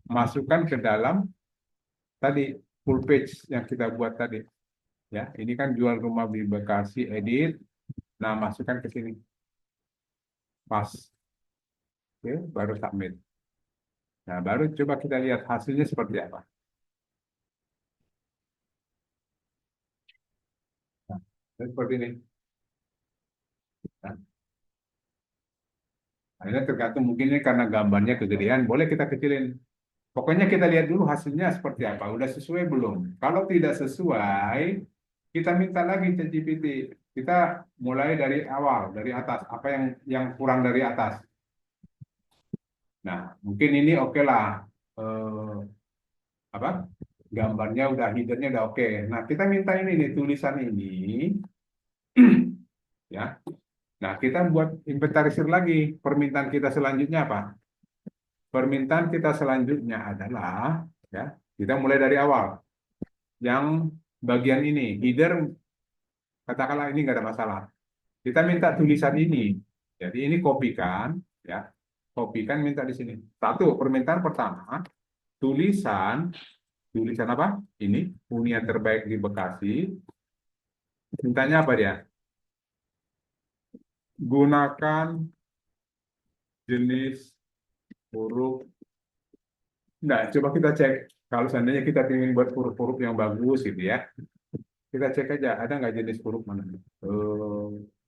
masukkan ke dalam tadi full page yang kita buat tadi. Ya, ini kan jual rumah di Bekasi, edit. Nah, masukkan ke sini. Pas. Oke, baru submit. Nah, baru coba kita lihat hasilnya seperti apa. Nah, seperti ini. Nah, ini tergantung mungkin ini karena gambarnya kegedean, boleh kita kecilin. Pokoknya kita lihat dulu hasilnya seperti apa. Udah sesuai belum? Kalau tidak sesuai, kita minta lagi ke GPT. Kita mulai dari awal, dari atas. Apa yang kurang dari atas? Nah, mungkin ini oke lah. Eh, apa? Gambarnya udah, headernya udah oke. Nah, kita minta ini nih tulisan ini, ya. Nah, kita buat inventarisir lagi. Permintaan kita selanjutnya apa? Permintaan kita selanjutnya adalah, ya, kita mulai dari awal. Yang bagian ini, header, katakanlah ini nggak ada masalah. Kita minta tulisan ini. Jadi ini kopikan, ya, kopikan minta di sini. Satu, permintaan pertama, tulisan, tulisan apa? Ini, hunian terbaik di Bekasi. Mintanya apa dia? Gunakan jenis huruf. Nah, coba kita cek. Kalau seandainya kita ingin buat huruf-huruf yang bagus gitu ya, kita cek aja ada nggak jenis huruf mana.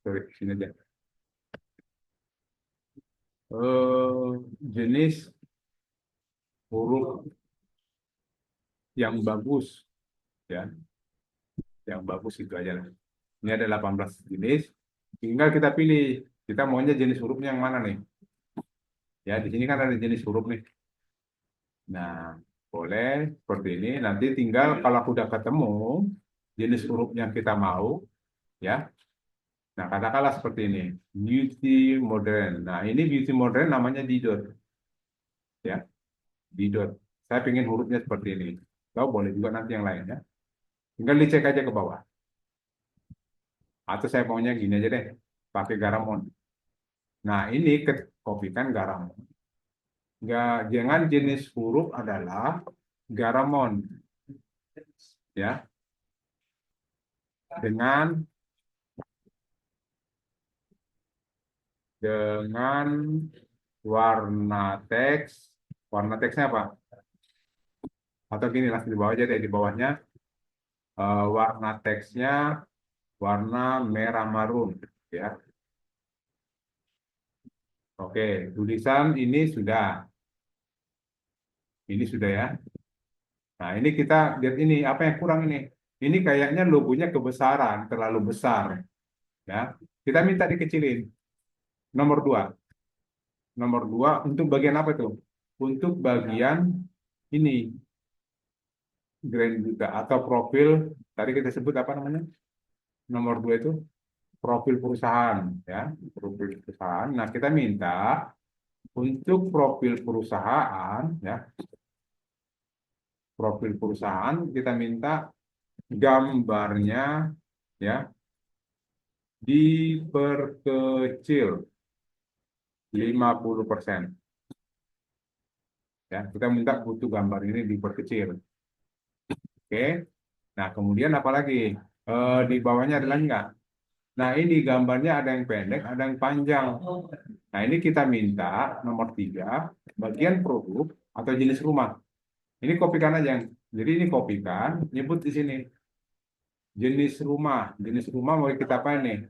Sorry, sini aja. Jenis huruf yang bagus, ya, yang bagus itu aja lah. Ini ada 18 jenis, tinggal kita pilih kita maunya jenis hurufnya yang mana nih. Ya, di sini kan ada jenis huruf nih. Nah, boleh seperti ini. Nanti tinggal kalau udah ketemu jenis huruf yang kita mau, ya. Nah, katakanlah seperti ini, beauty modern. Nah, ini beauty modern namanya Didot, ya, Didot. Saya ingin hurufnya seperti ini. Tahu boleh juga nanti yang lain ya. Tinggal dicek aja ke bawah. Atau saya maunya gini aja deh, pakai Garamond. Nah, ini kopikan Garamond. Nggak, jangan jenis huruf adalah Garamond, ya, dengan dengan warna teks. Warna teksnya apa? Atau gini langsung di bawah aja deh, di bawahnya warna teksnya warna merah marun, ya. Oke, tulisan ini sudah ya. Nah, ini kita lihat ini apa yang kurang ini. Ini kayaknya logonya kebesaran, terlalu besar, ya. Kita minta dikecilin. Nomor dua, nomor dua untuk bagian apa tuh? Untuk bagian ini, grand juga atau profil. Tadi kita sebut apa namanya? Nomor dua itu profil perusahaan, ya, profil perusahaan. Nah, kita minta untuk profil perusahaan, ya, profil perusahaan kita minta gambarnya, ya, diperkecil 50%. Ya, kita minta butuh gambar ini diperkecil. Oke. Nah, kemudian apa lagi? Di bawahnya ada lagi nggak? Nah, ini gambarnya ada yang pendek, ada yang panjang. Nah, ini kita minta nomor 3, bagian produk atau jenis rumah. Ini kopikan aja. Jadi ini kopikan, nyebut di sini. Jenis rumah mau kita apa nih?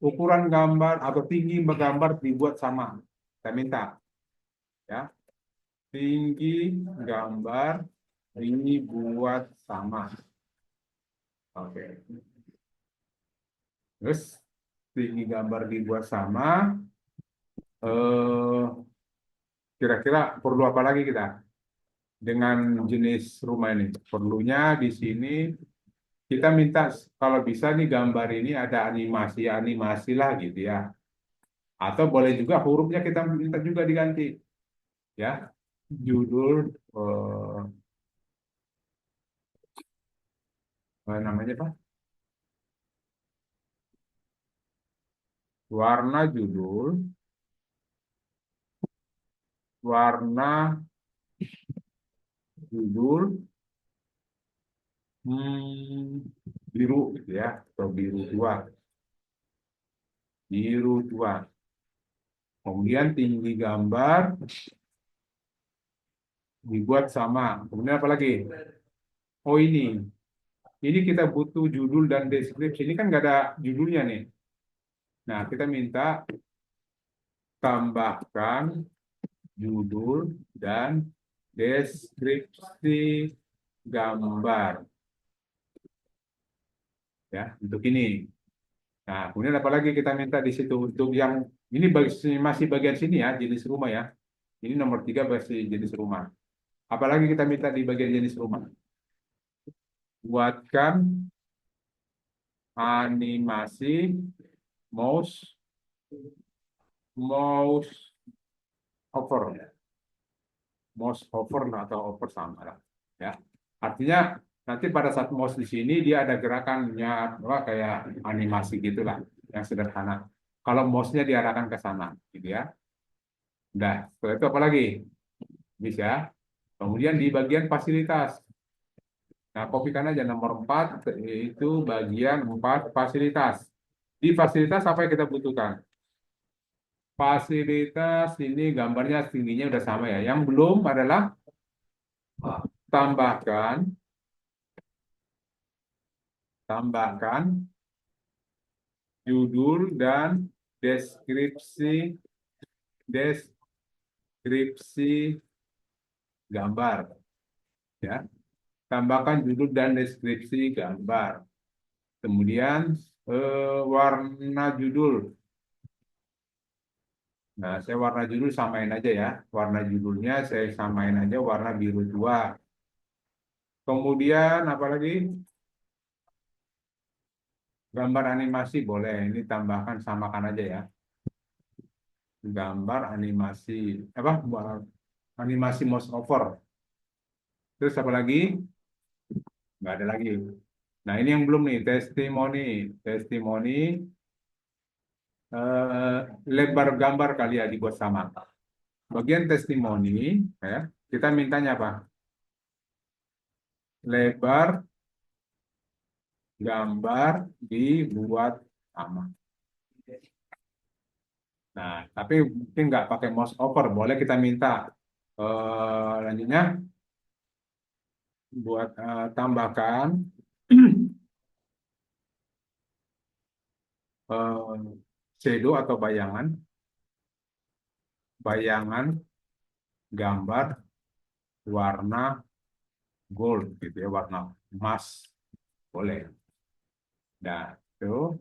Ukuran gambar atau tinggi gambar dibuat sama. Kita minta, ya. Tinggi gambar dibuat sama. Oke. Terus tinggi gambar dibuat sama. Eh, Kira-kira perlu apa lagi kita dengan jenis rumah ini? Perlunya di sini kita minta kalau bisa nih gambar ini ada animasi-animasi lah gitu ya. Atau boleh juga hurufnya kita minta juga diganti ya. Judul namanya apa? Warna judul, warna judul hmm, biru gitu ya, atau biru tua, biru tua. Kemudian tinggi gambar dibuat sama. Kemudian apa lagi? Oh ini kita butuh judul dan deskripsi. Ini kan nggak ada judulnya nih. Nah, kita minta tambahkan judul dan deskripsi gambar ya untuk ini. Nah, kemudian apa lagi kita minta di situ untuk yang ini masih bagian sini ya jenis rumah ya. Ini nomor 3 masih jenis rumah. Apalagi kita minta di bagian jenis rumah. Buatkan animasi mouse mouse over, mouse over atau over sama lah. Ya, artinya nanti pada saat mouse di sini dia ada gerakannya, wah, kayak animasi gitulah, yang sederhana. Kalau mouse-nya diarahkan ke sana, gitu ya. Udah, setelah itu apa lagi? Bisa. Kemudian di bagian fasilitas. Nah, kopikan aja nomor 4, yaitu bagian 4 fasilitas. Di fasilitas apa yang kita butuhkan? Fasilitas ini gambarnya tingginya udah sama ya. Yang belum adalah tambahkan tambahkan judul dan deskripsi deskripsi gambar ya. Tambahkan judul dan deskripsi gambar. Kemudian warna judul. Nah, saya warna judul samain aja ya. Warna judulnya saya samain aja warna biru tua. Kemudian apa lagi? Gambar animasi boleh. Ini tambahkan samakan aja ya. Gambar animasi apa? Animasi mouse over. Terus apa lagi? Nggak ada lagi. Nah, ini yang belum nih, testimoni. Testimoni, eh, lebar gambar kali ya dibuat sama. Bagian testimoni, ya, kita mintanya apa? Lebar gambar dibuat sama. Nah, tapi mungkin nggak pakai mouse over, boleh kita minta lanjutnya buat tambahkan shadow atau bayangan gambar warna gold gitu ya, warna emas boleh. Nah, itu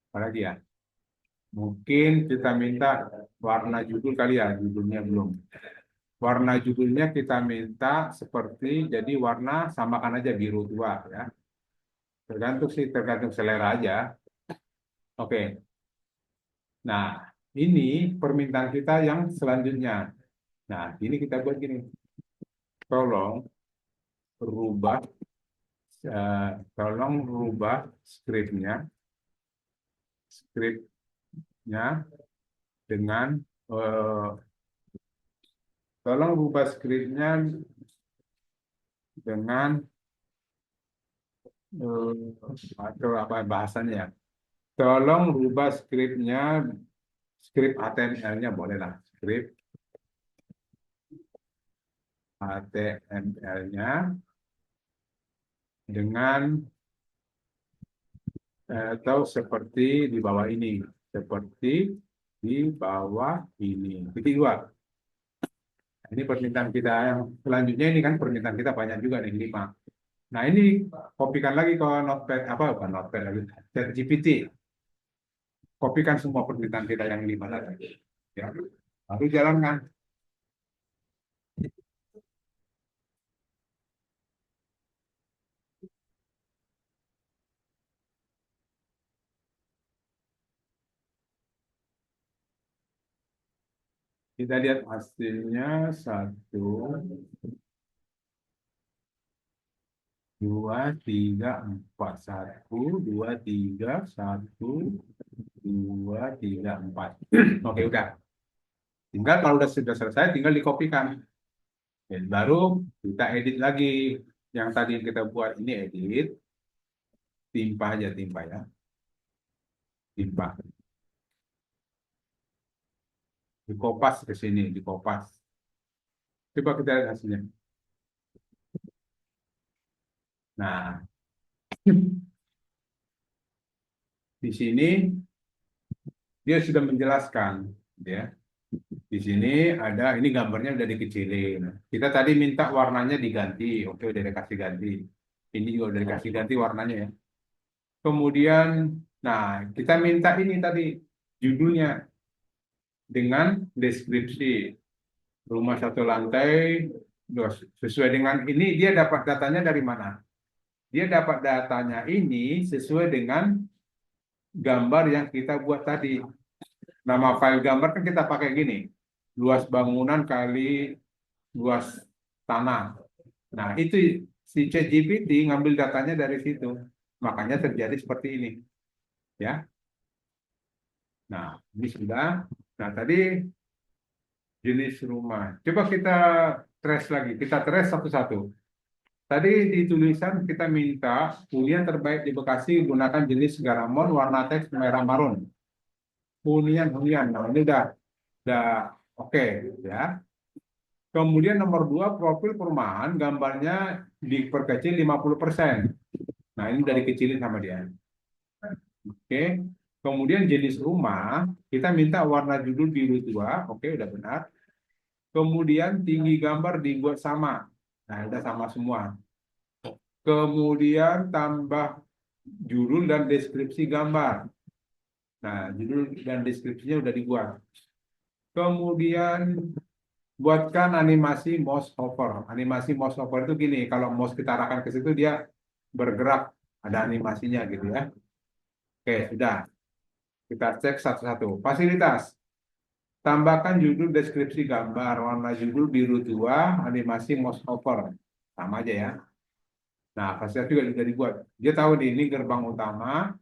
apa lagi ya? Mungkin kita minta warna judul kali ya, judulnya belum. Warna judulnya kita minta seperti jadi warna samakan aja biru tua ya. Tergantung sih, tergantung selera aja. Oke. Nah, ini permintaan kita yang selanjutnya. Nah, ini kita buat gini. Tolong rubah tolong rubah skripnya dengan Tolong rubah skripnya dengan atau apa bahasanya ya. Tolong rubah skripnya, skrip HTML-nya boleh lah, skrip HTML-nya dengan atau seperti di bawah ini, seperti di bawah ini. Jadi dua. Ini permintaan kita yang selanjutnya ini kan permintaan kita banyak juga nih 5. Nah ini kopikan lagi ke Notepad apa bukan Notepad lagi, ChatGPT. Kopikan semua permintaan kita yang 5 tadi. Ya, lalu jalankan. Kita lihat hasilnya 1, 2, 3, 4. 1, 2, 3, 1, 2, 3, 4. Oke udah. Tinggal kalau sudah selesai, tinggal dikopikan. Dan baru kita edit lagi. Yang tadi kita buat ini edit, timpa aja timpa ya, timpa. Dikopas ke sini, dikopas. Coba kita lihat hasilnya. Nah, di sini dia sudah menjelaskan, ya. Di sini ada, ini gambarnya udah dikecilin. Kita tadi minta warnanya diganti, oke udah dikasih ganti. Ini juga udah dikasih ganti warnanya ya. Kemudian, nah kita minta ini tadi judulnya dengan deskripsi rumah 1 lantai, sesuai dengan ini dia dapat datanya dari mana? Dia dapat datanya ini sesuai dengan gambar yang kita buat tadi. Nama file gambar kan kita pakai gini, luas bangunan kali luas tanah. Nah, itu si ChatGPT ngambil datanya dari situ. Makanya terjadi seperti ini. Ya. Nah, ini sudah. Nah, tadi jenis rumah. Coba kita trace lagi. Kita trace satu-satu. Tadi di tulisan kita minta hunian terbaik di Bekasi gunakan jenis Garamond warna teks merah marun. Hunian. Nah, ini udah oke ya. Kemudian nomor 2, profil perumahan, gambarnya diperkecil 50%. Nah, ini udah dikecilin sama dia. Oke. Kemudian jenis rumah, kita minta warna judul biru tua. Oke, udah benar. Kemudian tinggi gambar dibuat sama. Nah, udah sama semua. Kemudian tambah judul dan deskripsi gambar. Nah, judul dan deskripsinya udah dibuat. Kemudian buatkan animasi mouse hover. Animasi mouse hover itu gini, kalau mouse kita arahkan ke situ dia bergerak, ada animasinya gitu ya. Oke, sudah. Kita cek satu-satu. Fasilitas. Tambahkan judul deskripsi gambar, warna judul biru tua, animasi mouse hover. Sama aja ya. Nah, fasilitas juga sudah dibuat. Dia tahu nih, ini gerbang utama.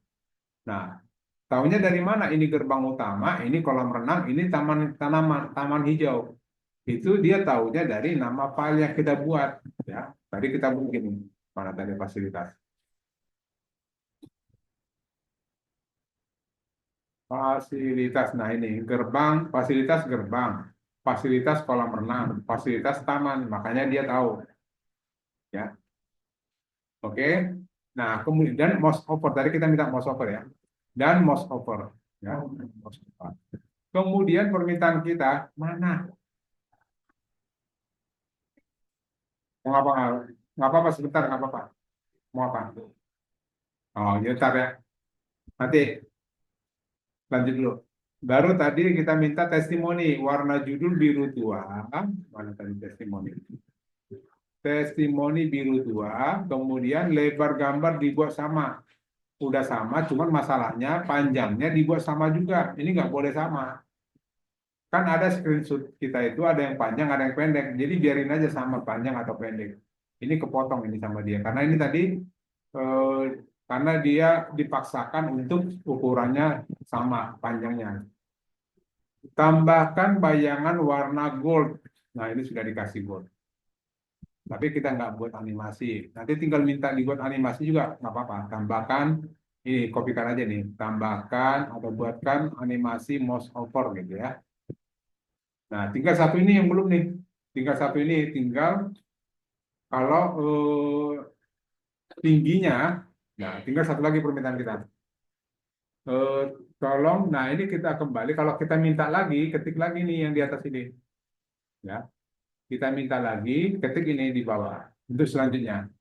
Nah, tahunya dari mana ini gerbang utama, ini kolam renang, ini taman tanaman, taman hijau. Itu dia tahunya dari nama file yang kita buat. Ya, tadi kita mungkin mana tadi fasilitas. Fasilitas, nah ini gerbang, fasilitas kolam renang, fasilitas taman, makanya dia tahu. Ya, oke. Nah, kemudian mouse over, tadi kita minta mouse over ya. Dan mouse over. Ya, mouse over. Kemudian permintaan kita, mana? Mau apa? Nggak apa-apa, sebentar, nggak apa-apa. Mau apa? Oh, ya, ntar ya. Nanti lanjut dulu. Baru tadi kita minta testimoni, warna judul biru tua. Mana tadi testimoni? Testimoni biru tua, kemudian lebar gambar dibuat sama. Udah sama, cuman masalahnya panjangnya dibuat sama juga. Ini nggak boleh sama. Kan ada screenshot kita itu ada yang panjang, ada yang pendek. Jadi biarin aja sama panjang atau pendek. Ini kepotong ini sama dia. Karena ini tadi eh, karena dia dipaksakan untuk ukurannya sama panjangnya. Tambahkan bayangan warna gold. Nah, ini sudah dikasih Word. Tapi kita nggak buat animasi. Nanti tinggal minta dibuat animasi juga nggak apa-apa. Tambahkan, ini kopikan aja nih. Tambahkan atau buatkan animasi mouse over gitu ya. Nah, tinggal satu ini yang belum nih. Tinggal satu ini, tinggal kalau tingginya, nah tinggal satu lagi permintaan kita. Eh, Tolong, nah ini kita kembali, kalau kita minta lagi, ketik lagi nih yang di atas ini. Ya, kita minta lagi, ketik ini di bawah. Untuk selanjutnya.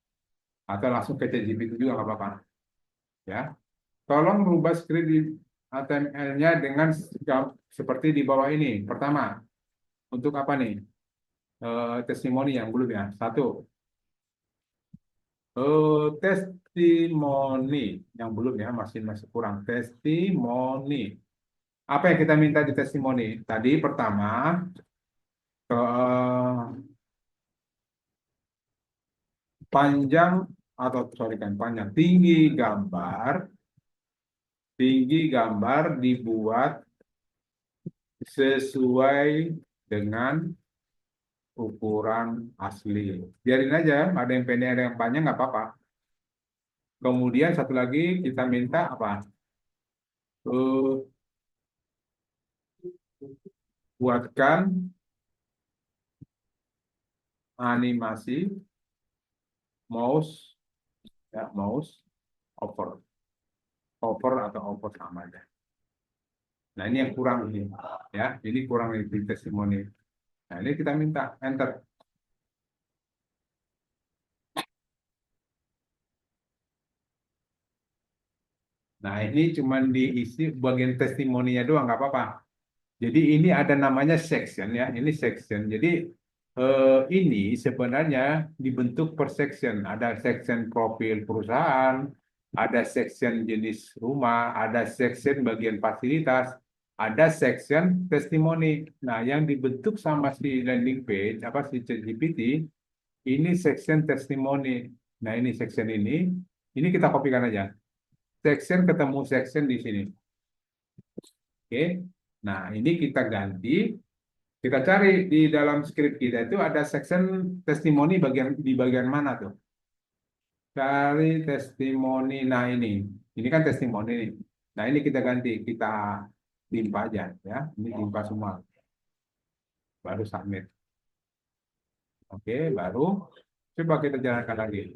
Atau langsung ke ChatGPT juga nggak apa-apa. Ya, tolong rubah script di HTML-nya dengan seperti di bawah ini. Pertama, untuk apa nih? Testimoni yang belum ya. Satu, testimoni yang belum ya, masih masih kurang. Testimoni. Apa yang kita minta di testimoni? Tadi pertama, panjang atau sorry kan panjang, tinggi gambar dibuat sesuai dengan ukuran asli. Biarin aja, ada yang pendek, ada yang panjang, nggak apa-apa. Kemudian satu lagi kita minta apa? Eh, Buatkan animasi mouse, ya mouse over atau over sama aja. Nah ini yang kurang ini, ya ini kurang di testimoni. Nah ini kita minta enter. Nah ini cuma diisi bagian testimoninya doang, nggak apa-apa. Jadi ini ada namanya section ya, ini section. Jadi ini sebenarnya dibentuk per section. Ada section profil perusahaan, ada section jenis rumah, ada section bagian fasilitas, ada section testimoni. Nah, yang dibentuk sama si landing page apa si ChatGPT ini section testimoni. Nah, ini section ini kita kopikan aja. Section ketemu section di sini. Oke. Nah, ini kita ganti. Kita cari di dalam script kita itu ada section testimoni di bagian mana tuh? Cari testimoni. Nah ini kan testimoni nih. Nah ini kita ganti, kita timpa aja ya. Ini timpa semua. Baru submit. Oke, baru coba kita jalankan lagi.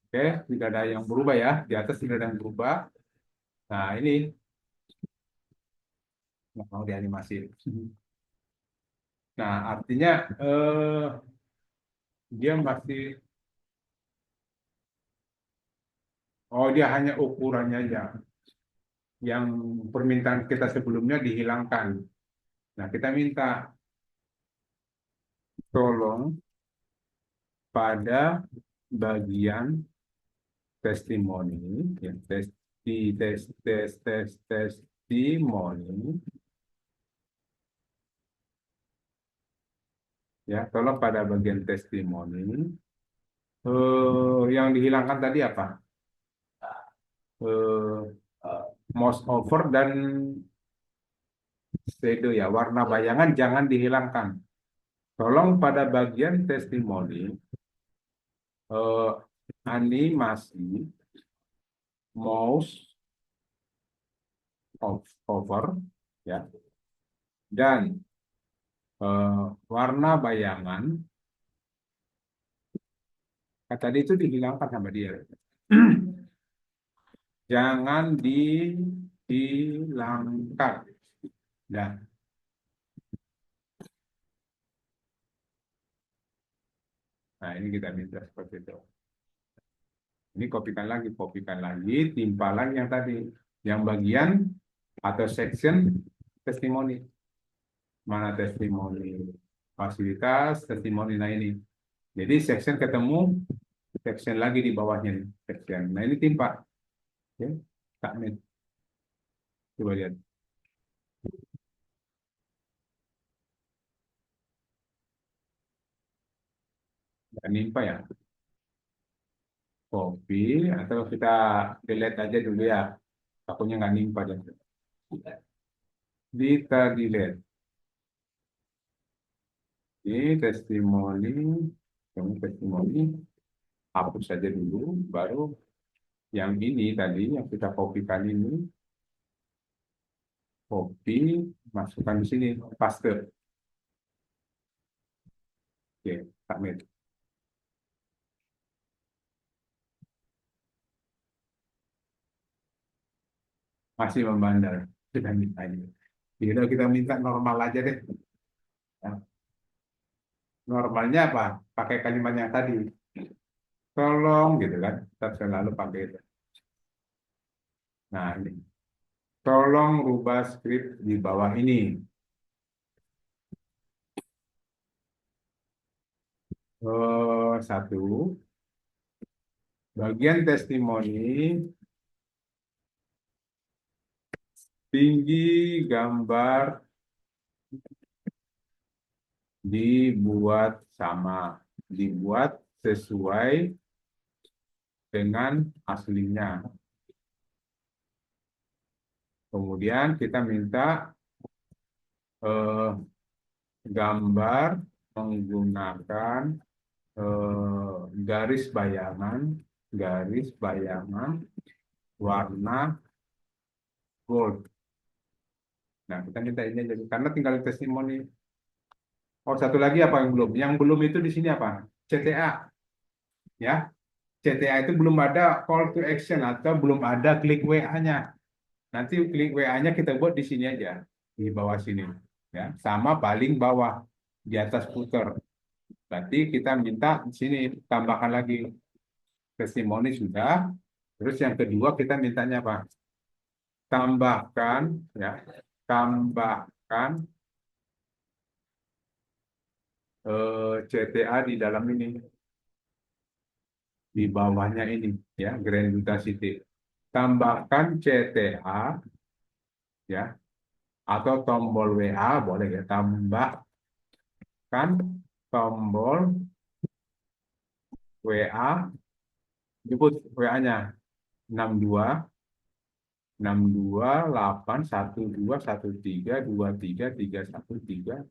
Oke, tidak ada yang berubah ya. Di atas tidak ada yang berubah. Nah ini nggak mau dianimasi. Nah artinya dia masih, oh dia hanya ukurannya aja. Yang permintaan kita sebelumnya dihilangkan. Nah, kita minta tolong pada bagian testimoni, ya, testimoni, ya, tolong pada bagian testimoni. Yang dihilangkan tadi apa? Eh, Mouse over dan shadow ya, warna bayangan jangan dihilangkan. Tolong pada bagian testimoni eh, animasi mouse over ya dan warna bayangan tadi itu dihilangkan sama dia. Jangan dihilangkan. Nah, nah ini kita minta seperti itu. Ini kopikan lagi, timpa lagi yang tadi, yang bagian atau section testimoni. Mana testimoni fasilitas, testimoni nah ini. Jadi section ketemu, section lagi di bawahnya nih, section. Nah ini timpa. Oke, submit. Coba lihat. Nggak nimpa ya. Copy atau kita delete aja dulu ya. Takutnya nggak nimpa dan kita delete. Ini testimoni, hapus saja dulu, baru yang ini tadi yang kita kopikan ini, copy, masukkan di sini, paste. Oke, submit. Masih membandel, sudah minta ini. Jadi kita minta normal aja deh. Ya. Normalnya apa? Pakai kalimat yang tadi. Tolong gitu kan. Kita selalu pakai itu. Nah ini. Tolong rubah skrip di bawah ini. Satu. Bagian testimoni. Tinggi gambar dibuat sama. Dibuat sesuai dengan aslinya. Kemudian kita minta gambar menggunakan garis bayangan warna gold. Nah, kita minta ini jadi karena tinggal testimoni. Oh, satu lagi apa yang belum? Yang belum itu di sini apa? CTA, ya. CTA itu belum ada call to action atau belum ada klik WA-nya. Nanti klik WA-nya kita buat di sini aja, di bawah sini, ya. Sama paling bawah di atas footer. Berarti kita minta di sini tambahkan lagi testimoni sudah. Terus yang kedua kita mintanya apa? Tambahkan, ya, tambahkan CTA di dalam ini, di bawahnya ini, ya, Grand City. Tambahkan CTA, ya, atau tombol WA boleh ya. Tambahkan tombol WA, jemput WA-nya 62 62 8 13 13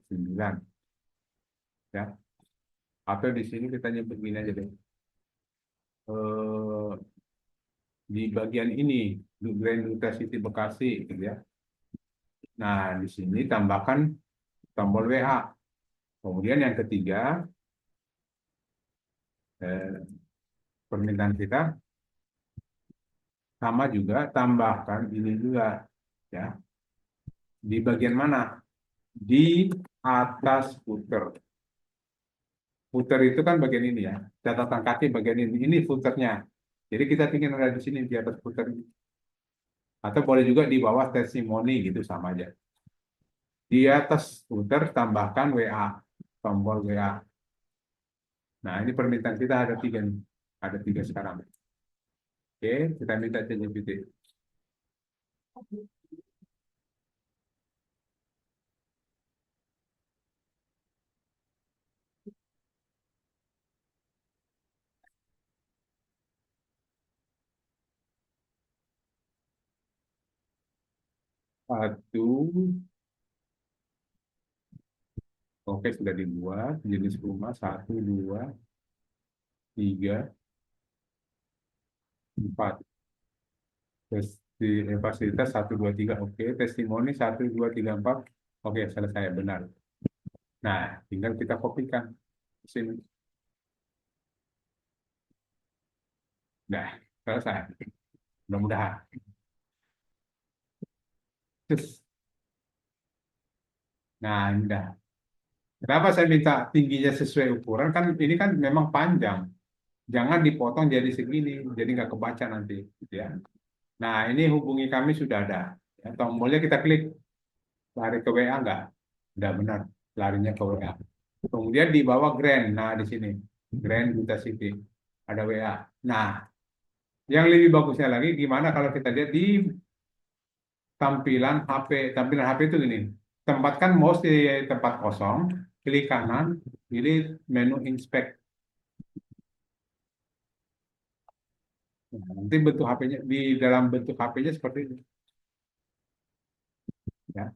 9, ya. Atau di sini kita nyebut gini aja deh. Eh, di bagian ini di Grand City Bekasi gitu ya. Nah, di sini tambahkan tombol WA. Kemudian yang ketiga, permintaan kita sama juga tambahkan ini juga, ya. Di bagian mana? Di atas footer. Footer itu kan bagian ini ya. Catatan kaki bagian ini. Ini footernya. Jadi kita ingin ada di sini di atas footer. Atau boleh juga di bawah testimoni gitu sama aja. Di atas footer tambahkan WA, tombol WA. Nah, ini permintaan kita ada 3 nih. Ada 3 sekarang. Oke, kita minta ChatGPT. Satu, oke sudah dibuat. Jenis rumah 1, 2, 3, 4. Fasilitas 1, 2, 3. Oke, testimoni 1, 2, 3, 4. Oke, selesai benar. Nah, tinggal kita kopikan sini. Nah, selesai. Mudah-mudahan. Terus, nah, ini dah. Kenapa saya minta tingginya sesuai ukuran? Kan ini kan memang panjang. Jangan dipotong jadi segini, jadi nggak kebaca nanti, ya. Nah, ini hubungi kami sudah ada. Ya, tombolnya kita klik, lari ke WA nggak? Udah benar, larinya ke WA. Kemudian di bawah Grand, nah di sini, Grand Duta City, ada WA. Nah, yang lebih bagusnya lagi, gimana kalau kita lihat di tampilan HP. Tampilan HP itu gini, tempatkan mouse di tempat kosong, klik kanan, pilih menu inspect. Nah, nanti bentuk HP-nya di dalam bentuk HP-nya seperti ini. Ya.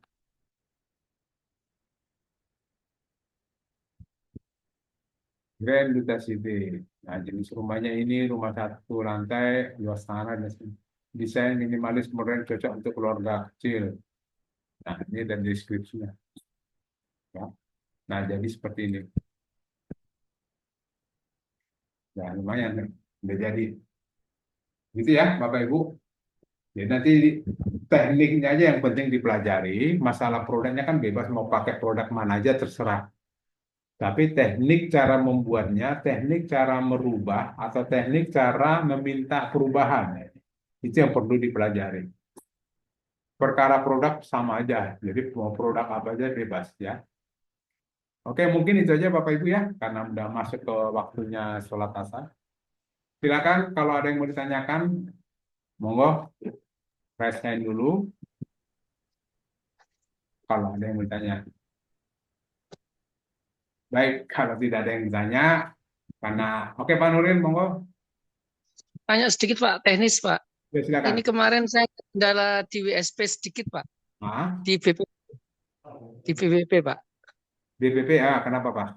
Grand Duta City. Nah, jenis rumahnya ini rumah satu lantai, luas tanah, dan desain minimalis modern cocok untuk keluarga kecil. Nah, ini dan deskripsinya. Ya. Nah, jadi seperti ini. Ya, lumayan. Udah jadi. Gitu ya, Bapak Ibu. Jadi nanti tekniknya aja yang penting dipelajari. Masalah produknya kan bebas mau pakai produk mana aja terserah. Tapi teknik cara membuatnya, teknik cara merubah, atau teknik cara meminta perubahan. Itu yang perlu dipelajari. Perkara produk sama aja. Jadi mau produk apa aja bebas ya. Oke, mungkin itu aja Bapak Ibu ya, karena udah masuk ke waktunya sholat asar. Silakan kalau ada yang mau ditanyakan, monggo raise hand dulu kalau ada yang mau ditanya. Baik, kalau tidak ada yang ditanya, karena oke Pak Nurin, monggo. Tanya sedikit Pak, teknis Pak. Ya, Ini silakan. kemarin saya kendala di WSP sedikit Pak, Ah, di BP, di BBP Pak. DPP, kenapa Pak?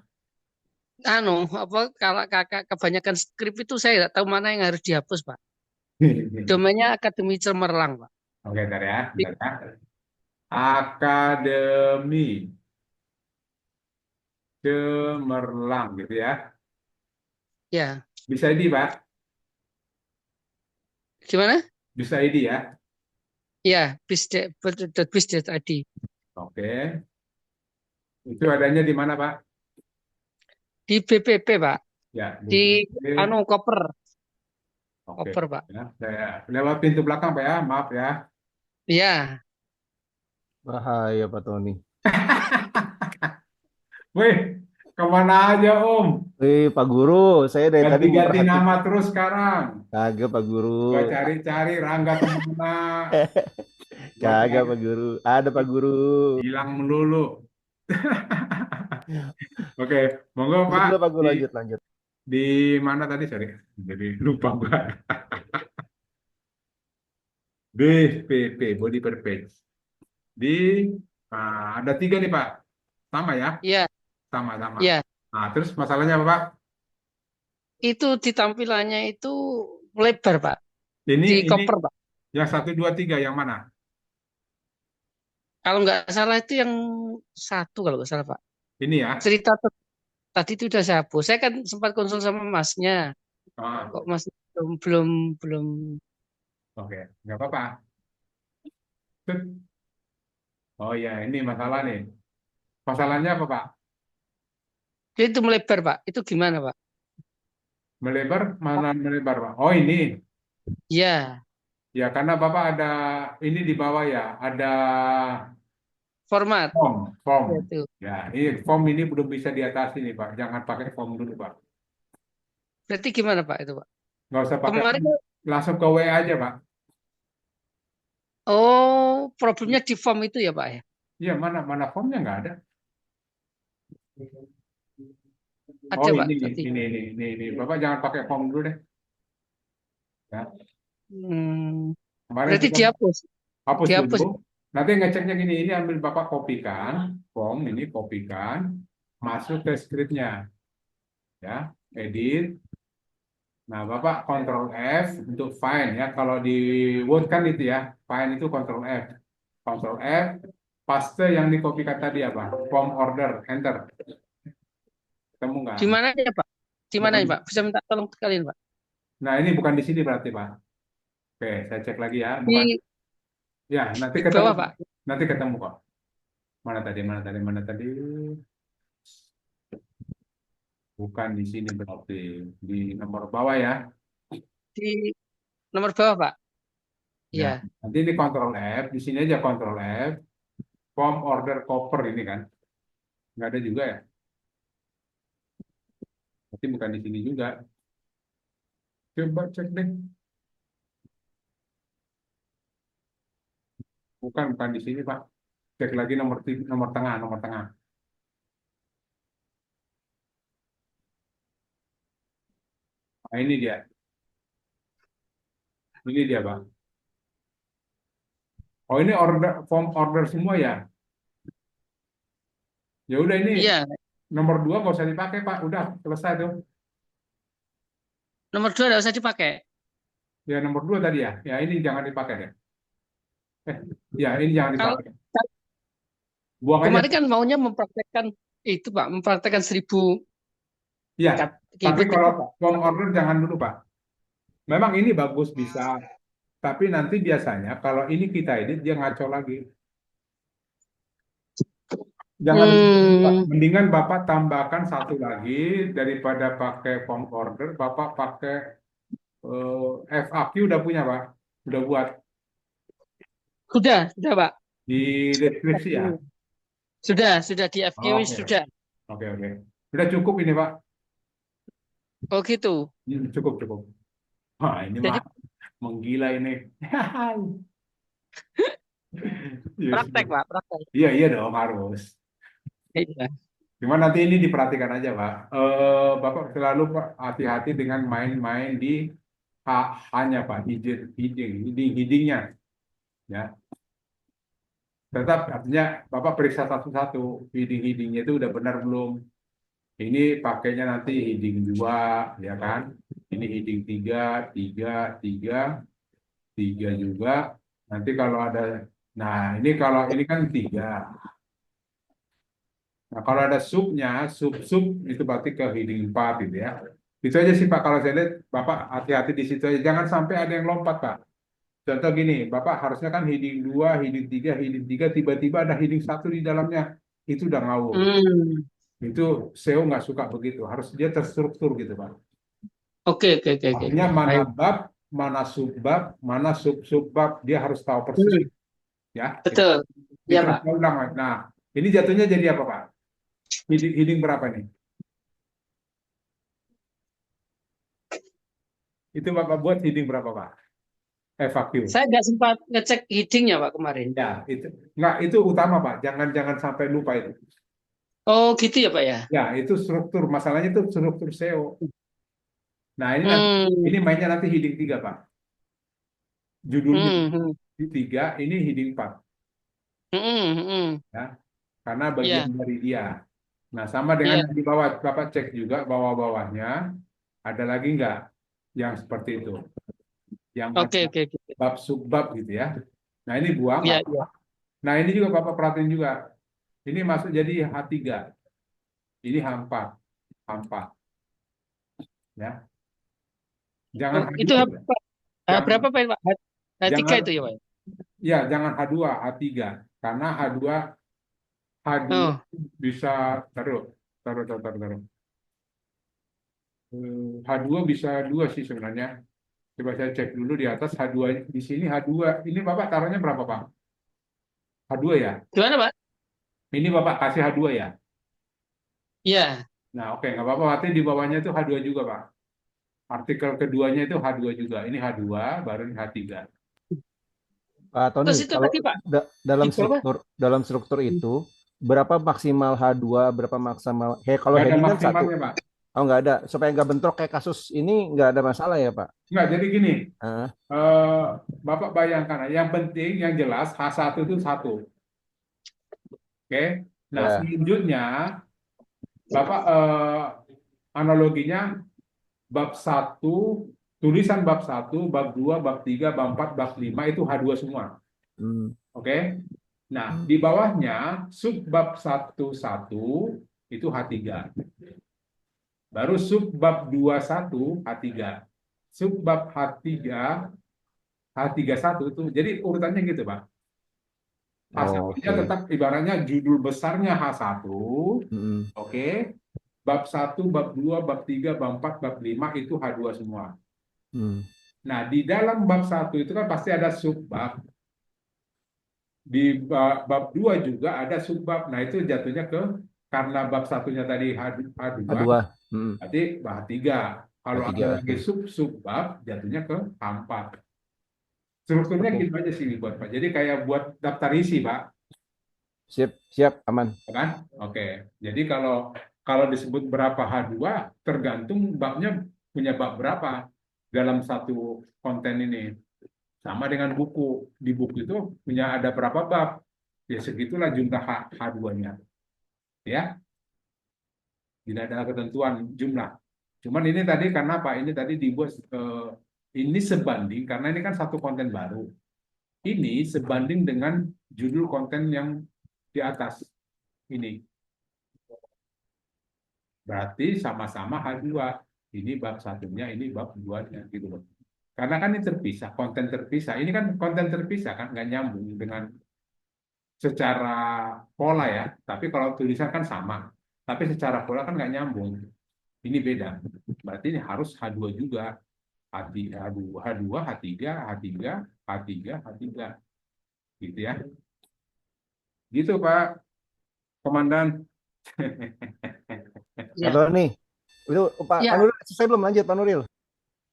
Anu, apa kalau kakak kebanyakan skrip itu saya tidak tahu mana yang harus dihapus Pak. Domainnya Akademi Cemerlang Pak. Oke, bentar ya, bentar ya. Akademi Cemerlang gitu ya. Ya, Bisa ID Pak, gimana? bisa ID ya. Ya, bis.id. Oke, itu adanya di mana Pak? Di BPP Pak, Ya, di DPP. anu koper, Oke, koper Pak. ya, saya lewat pintu belakang Pak ya, maaf ya. Ya, Bahaya Pak Tony. Wih, kemana aja Om? Pak Guru, saya dari tadi Ganti-ganti nama memperhatikan. terus sekarang. Kagak Pak Guru. Gua cari-cari Rangga kemana? Gua Kagak cari Pak Guru. Ada Pak Guru. hilang melulu. Oke, monggo Lanjut Pak. dulu Pak Guru, Di lanjut. di mana tadi? Sorry, jadi lupa gua. BPP, Body per Page. Di ada tiga nih Pak. Sama ya? ya, Sama-sama. ya. Nah, terus masalahnya apa Pak? Itu di tampilannya itu lebar Pak, Ini di koper Pak. yang satu dua tiga yang mana? Kalau nggak salah itu yang satu kalau nggak salah Pak. Ini ya. Cerita tadi itu udah saya hapus. Saya kan sempat konsul sama masnya. Ah, Kok mas belum belum belum oke, nggak apa-apa. Oh ya, ini masalah nih. Masalahnya apa Pak? dia itu melebar Pak. Itu gimana Pak? Melebar, mana melebar Pak? Oh ini, Ya, ya karena Bapak ada ini di bawah ya, ada format. form. Ya, itu. Ya, ini form ini belum bisa diatasi nih Pak. Jangan pakai form dulu Pak. Berarti gimana Pak itu Pak? Nggak usah pakai Kemarin form, langsung ke WA aja Pak. oh problemnya di form itu ya Pak ya? Iya, mana mana formnya nggak ada. Oh Ada Pak ini nih, tadi. ini. Bapak jangan pakai form dulu deh. Ya. Hmm, Kemarin berarti kita dihapus. hapus Dihapus. dulu. Nanti ngeceknya gini, ini ambil Bapak kopikan, form ini kopikan, masuk ke scriptnya, ya, edit. Nah, Bapak Ctrl F untuk find ya. Kalau di Word kan itu ya, find itu Ctrl F. Ctrl F, paste yang dikopikan tadi apa? Form order, enter. Ketemu nggak? Di mana ya Pak? Di mana Bukan. ya Pak? Bisa minta tolong sekalian Pak. Nah, ini bukan di sini berarti Pak. Oke, saya cek lagi ya. Bukan. Di Ya, nanti di ketemu. bawah Pak. Nanti ketemu kok. Mana tadi? Bukan di sini berarti. Di nomor bawah ya. Di nomor bawah Pak. Ya, Iya. nanti ini Ctrl F, di sini aja Ctrl F, form order cover ini kan, nggak ada juga ya, berarti bukan di sini juga. Coba cek deh, bukan di sini Pak. Cek lagi nomor tengah. Nah, ini dia Pak. Oh ini order form order semua ya. Ya udah ini Iya. Nomor 2 nggak usah dipakai, Pak. Udah selesai tuh. Nomor 2 nggak usah dipakai. Ya nomor 2 tadi ya. Ya ini jangan dipakai deh. Ya ini jangan Kalau dipakai. Buang aja. kemarin kan maunya mempraktekkan itu Pak, mempraktekkan 1000 Ya, tapi keyword kalau itu Pak. form order jangan dulu, Pak. Memang ini bagus bisa, tapi nanti biasanya kalau ini kita edit dia ngaco lagi. Jangan begitu, Pak. Hmm, Mendingan Bapak tambahkan satu lagi daripada pakai form order, Bapak pakai FAQ udah punya, Pak. Udah buat sudah Pak. di deskripsi ya. Sudah di FQ Oke, sudah. oke, oke. Sudah cukup ini, Pak. Oh gitu. Cukup, cukup. Wah, ini Jadi mah menggila ini. Yes. praktek Pak, praktek. Iya, iya dong harus. Iya. Cuma nanti ini diperhatikan aja, Pak. Bapak selalu Pak hati-hati dengan main-main di hanya Pak, hidingnya, ya. Tetap artinya Bapak periksa satu-satu, hidingnya itu udah benar belum? Ini pakainya nanti hiding 2, ya kan? Ini hiding 3, 3, 3, 3 juga. Nanti kalau ada, nah ini kalau ini kan 3. Nah, kalau ada subnya, sub itu berarti ke heading 4 gitu ya. Itu aja sih Pak, kalau saya lihat Bapak hati-hati di situ aja. Jangan sampai ada yang lompat Pak. Contoh gini, Bapak harusnya kan heading 2, heading 3, tiba-tiba ada heading 1 di dalamnya. Itu udah ngawur. Hmm. Itu SEO nggak suka begitu. Harus dia terstruktur gitu Pak. Oke. Artinya mana Baik. bab, mana subbab, mana sub-subbab, dia harus tahu persis Hmm, ya. betul. Ya Itu Pak. ulang. Nah, ini jatuhnya jadi apa Pak? Heading berapa nih? Itu Bapak buat heading berapa Pak? FAQ. Saya nggak sempat ngecek headingnya Pak kemarin. Ya, itu nggak itu utama Pak. Jangan sampai lupa itu. Oh gitu ya Pak ya. Ya, itu struktur. Masalahnya itu struktur SEO. Nah, ini nanti Hmm. ini mainnya nanti heading 3 Pak. Judulnya Hmm. di 3, ini heading 4 Hmm. ya. Karena bagian Ya. dari dia. Nah, sama dengan Ya. yang di bawah, Bapak cek juga bawah-bawahnya ada lagi nggak yang seperti itu, yang ada Oke. bab subbab gitu ya. Nah, ini buang nggak Ya, apa-apa. ya. Nah, ini juga Bapak perhatiin juga. Ini masuk jadi H3. Ini H4, H4 ya. Jangan Oh, itu H2, apa? jangan Berapa Pak? Tiga jangan itu ya Pak? ya jangan H2, H3. Karena H2 Oh, bisa taruh taruh taruh taruh, taruh. H2 bisa 2 sih sebenarnya. Coba saya cek dulu di atas H2, di sini H2. Ini Bapak taruhnya berapa, Pak? H2 ya? gimana Pak? Ini Bapak kasih H2 ya? Ya. Nah, oke, nggak apa-apa. Berarti di bawahnya itu H2 juga, Pak. Artikel keduanya itu H2 juga. Ini H2, baru ini H3. Pak Tony, Terus itu kalau tadi Pak, dalam itu apa? struktur itu berapa maksimal H2, berapa maksimal kalau Nggak ada heading kan satu. maksimalnya, Pak. Oh, nggak ada. Supaya nggak bentrok kayak kasus ini nggak ada masalah ya, Pak? Nggak, jadi gini. Ah, eh, Bapak bayangkan, yang penting, yang jelas H1 itu 1. Oke? Nah, ya. selanjutnya, Bapak analoginya bab 1, tulisan bab 1, bab 2, bab 3, bab 4, bab 5 itu H2 semua. Hmm. Oke? Nah, Hmm. di bawahnya subbab 1.1 itu H3. Baru subbab 21 H3. Subbab H31 itu. Jadi urutannya gitu, Pak. Oh, H1-nya oke. tetap ibaratnya judul besarnya H1, Hmm. oke. Bab 1, bab 2, bab 3, bab 4, bab 5 itu H2 semua. Hmm. Nah, di dalam bab 1 itu kan pasti ada subbab. Di bab 2 juga ada subbab. Nah, itu jatuhnya ke karena bab 1-nya tadi H2, H2. Hmm. berarti H3. Kalau ada H3, lagi oke. subbab, jatuhnya ke H4. Strukturnya Oke. gitu aja sih buat Pak. Jadi kayak buat daftar isi, Pak. Siap, siap, aman. Ya kan? Oke. Jadi kalau kalau disebut berapa H2, tergantung babnya punya bab berapa dalam satu konten ini. Sama dengan buku. Di buku itu punya ada berapa bab. Ya segitulah jumlah H2-nya. Ya. Tidak ada ketentuan jumlah. Cuman ini tadi karena apa? Ini tadi dibuat ini sebanding karena ini kan satu konten baru. Ini sebanding dengan judul konten yang di atas ini. Berarti sama-sama H2. Ini bab satunya, ini bab duanya gitu loh. Karena kan ini terpisah, konten terpisah. Ini kan konten terpisah kan nggak nyambung dengan secara pola ya. Tapi kalau tulisan kan sama. Tapi secara pola kan nggak nyambung. Ini beda. Berarti ini harus H2 juga. H2, H2, H3, H3, H3, H3. Gitu ya. Gitu Pak Komandan. Ya, Atau nih, itu Pak ya, Nuril, saya belum lanjut Pak Nuril.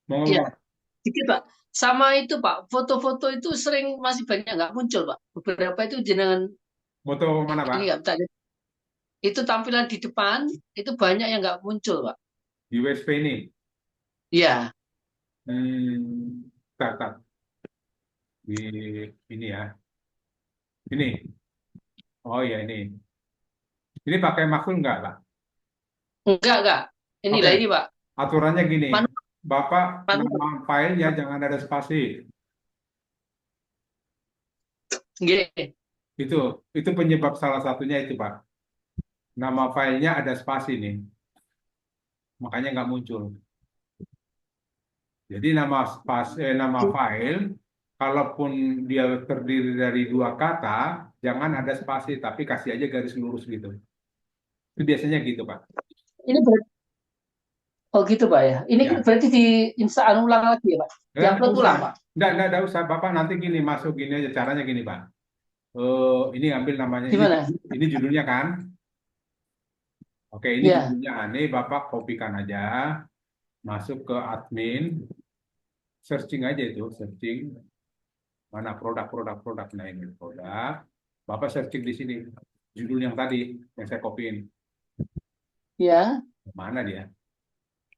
Mau ya. ngomong, Dikit Pak. Sama itu Pak, foto-foto itu sering masih banyak nggak muncul Pak. Beberapa itu jenengan moto mana Pak? ini nggak tadi. Itu tampilan di depan itu banyak yang nggak muncul Pak. Di USP ini. Iya, Tak, tak. Di ini ya. Ini. Oh ya ini. Ini pakai makul nggak Pak? enggak. Inilah ini Oke. Pak. Aturannya gini. Manu, Bapak manu, nama filenya jangan ada spasi. gini. Itu penyebab salah satunya itu Pak. Nama filenya ada spasi nih. Makanya nggak muncul. Jadi nama file, kalaupun dia terdiri dari dua kata, jangan ada spasi, tapi kasih aja garis lurus gitu. Itu biasanya gitu, Pak. Ini berarti, oh gitu Pak ya. Ini Ya, berarti di instaan ulang lagi ya Pak. nggak Diupload usah. ulang Pak. Nggak usah. Bapak nanti gini, masuk gini aja. Caranya gini, Pak. Ini ambil namanya, Gimana? ini judulnya kan? Oke, ini Ya, judulnya aneh. Bapak kopikan aja, masuk ke admin, searching aja itu, searching. Mana produk. Nah, ini produk. Bapak searching di sini. Judul yang tadi, yang saya kopiin. ya. Mana dia?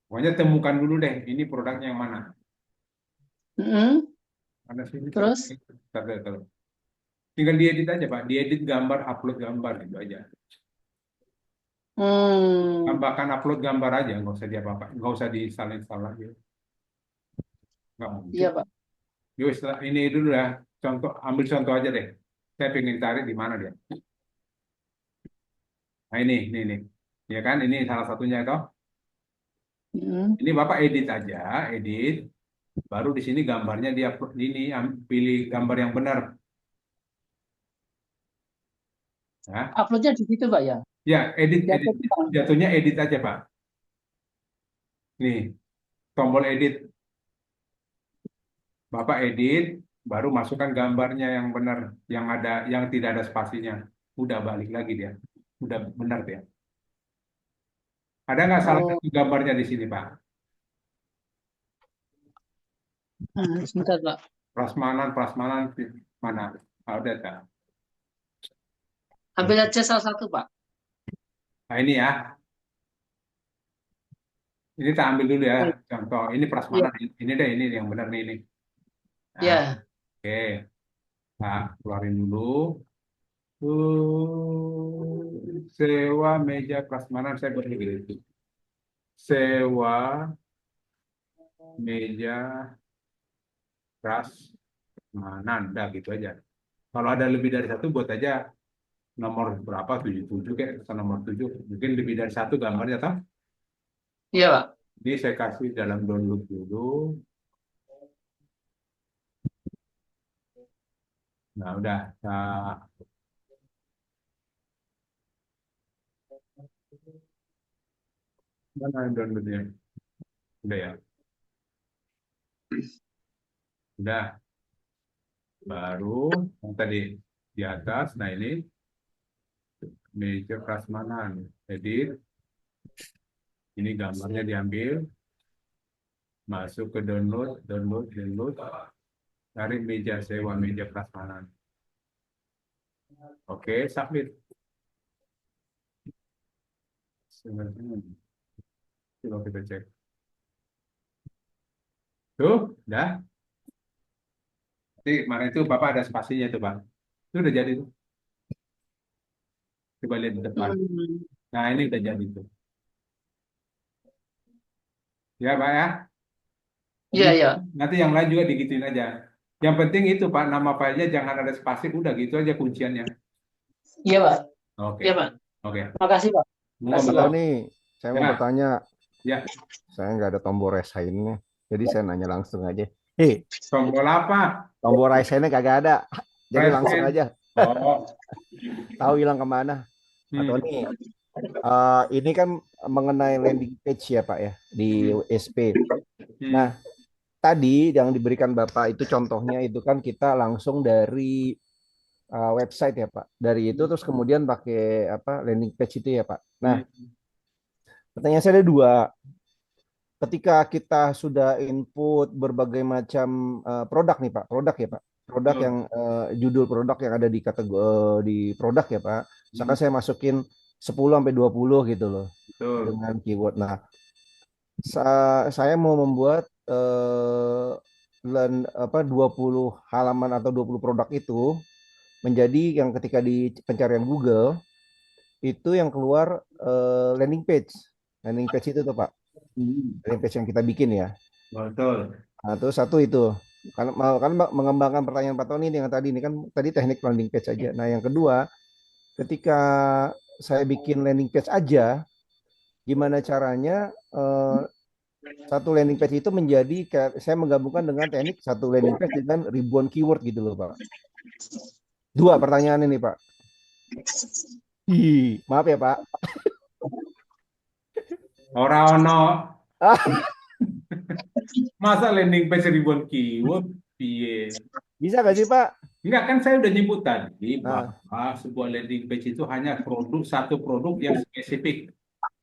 Pokoknya temukan dulu deh, ini produknya yang mana. Mm-mm. Mana sini Terus, tinggal diedit aja Pak, diedit gambar, upload gambar gitu aja. hmm, Tambahkan upload gambar aja, nggak usah dia apa, nggak usah diinstal lagi, nggak mungkin. iya Pak. Yuk, ini dulu ya, contoh, ambil contoh aja deh. Saya pengen cari di mana dia. Nah ini, ya kan, ini salah satunya toh. Mm-mm. Ini Bapak edit aja, edit, baru di sini gambarnya dia ini, pilih gambar yang benar. Ya, Uploadnya di situ Pak ya. ya Di edit, upload ulang. jatuhnya edit aja Pak. Nih, tombol edit. Bapak edit, baru masukkan gambarnya yang benar, yang tidak ada spasinya. Udah balik lagi dia. Udah benar dia. Ada nggak salah Oh, satu gambarnya di sini, Pak? sebentar Pak. Prasmanan, mana? Ada tak? Ambil aja salah satu Pak. Nah ini ya, ini kita ambil dulu ya. Oh, Contoh, ini iya, prasmanan. Ini deh, ini yang benar nih. Ini. Nah, iya, oke. Nah, keluarin dulu. Sewa meja prasmanan, saya buat gitu. Sewa meja prasmanan, dah gitu aja. Kalau ada lebih dari satu, buat aja nomor berapa, 77 kayak, atau nomor 7. Mungkin lebih dari satu gambarnya, toh. iya Pak. Ini saya kasih dalam download dulu. Nah, udah. Nah, mana yang downloadnya? Udah ya? Udah. Baru yang tadi di atas. Nah, ini meja prasmanan. Edit. Ini gambarnya diambil. Masuk ke download. Cari meja sewa meja prasmanan. Oke, submit. Coba kita cek. Tuh, udah. Jadi kemarin itu Bapak ada spasinya itu, Pak. Itu udah jadi tuh. Coba lihat di depan. Hmm, Nah, ini udah jadi tuh. Ya, Pak ya. Iya, iya. Nanti yang lain juga digituin aja. Yang penting itu Pak, nama filenya jangan ada spasi, udah gitu aja kunciannya. Iya, Pak. Iya, Oke, Pak. oke. Makasih, Pak. Monggo, Pak Makasih, monggo. Pak. Tony, saya mau Ya, bertanya. ya. Saya nggak ada tombol resign-nya. Jadi saya nanya langsung aja. Hei, Tombol apa? tombol resign-nya kagak ada. Jadi langsung Present. aja. Oh, Tahu hilang kemana. Pak hmm, Tony, ini kan mengenai landing page ya Pak ya di hmm, WSP. Nah, hmm, tadi yang diberikan Bapak itu contohnya itu kan kita langsung dari website ya Pak. Dari itu terus kemudian pakai apa landing page itu ya Pak. Nah, hmm, pertanyaan saya ada dua. Ketika kita sudah input berbagai macam produk nih Pak, produk ya Pak, produk yang betul. judul produk yang ada di kategori di produk ya Pak. Hmm, Misalkan saya masukin 10 sampai 20 gitu loh betul. dengan keyword. Nah, saya mau membuat apa 20 halaman atau 20 produk itu menjadi yang ketika di pencarian Google itu yang keluar landing page. Landing page itu tuh Pak. Hmm, Landing page yang kita bikin ya. betul. Nah, terus satu itu kan mau kan mengembangkan pertanyaan Pak Tony ini yang tadi ini kan tadi teknik landing page aja. Nah, yang kedua, ketika saya bikin landing page aja, gimana caranya satu landing page itu menjadi kayak saya menggabungkan dengan teknik satu landing page dengan ribuan keyword gitu loh, Pak. Dua pertanyaan ini, Pak. Maaf ya, Pak. Ora ono. Ah, Masa landing page ribuan keyword? Piye? bisa gak sih, Pak? Enggak, kan saya udah nyebut tadi Nah, bahwa sebuah landing page itu hanya satu produk yang spesifik.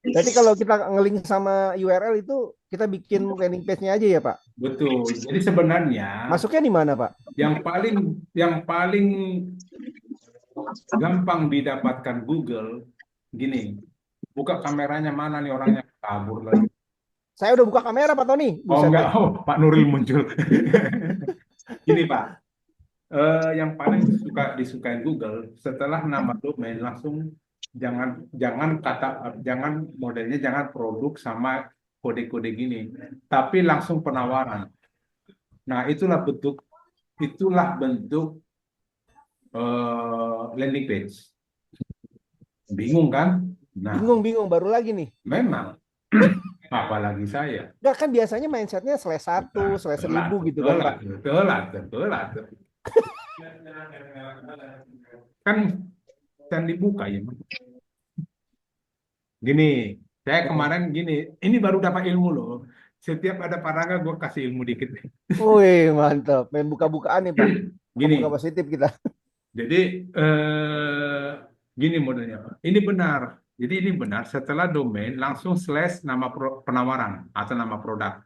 berarti kalau kita ngelink sama URL itu kita bikin landing page-nya aja ya, Pak. Betul. Jadi sebenarnya Masuknya di mana, Pak? yang paling gampang didapatkan Google gini, buka kameranya mana nih orangnya kabur lagi. Saya udah buka kamera, Pak Tony. Oh Buset enggak, dah. oh Pak Nuril muncul. Gini Pak, yang paling disukain Google setelah nama domain langsung jangan jangan modelnya jangan produk sama kode-kode gini, tapi langsung penawaran. Nah, itulah bentuk landing page. Bingung kan? Nah, Bingung-bingung baru lagi nih. memang apalagi saya. Enggak kan biasanya mindsetnya slash satu, Nah, slash telat, 1000 gitu kan, telat, Pak. telat, telat. Kan kan dibuka ya. Gini, saya kemarin gini, ini baru dapat ilmu loh. Setiap ada paragraf gue kasih ilmu dikit. Wih, mantap. Main buka-bukaan nih, Pak. Buka-buka Gini, positif kita. jadi gini modelnya Pak. Ini benar. Jadi ini benar. Setelah domain langsung slash nama penawaran atau nama produk.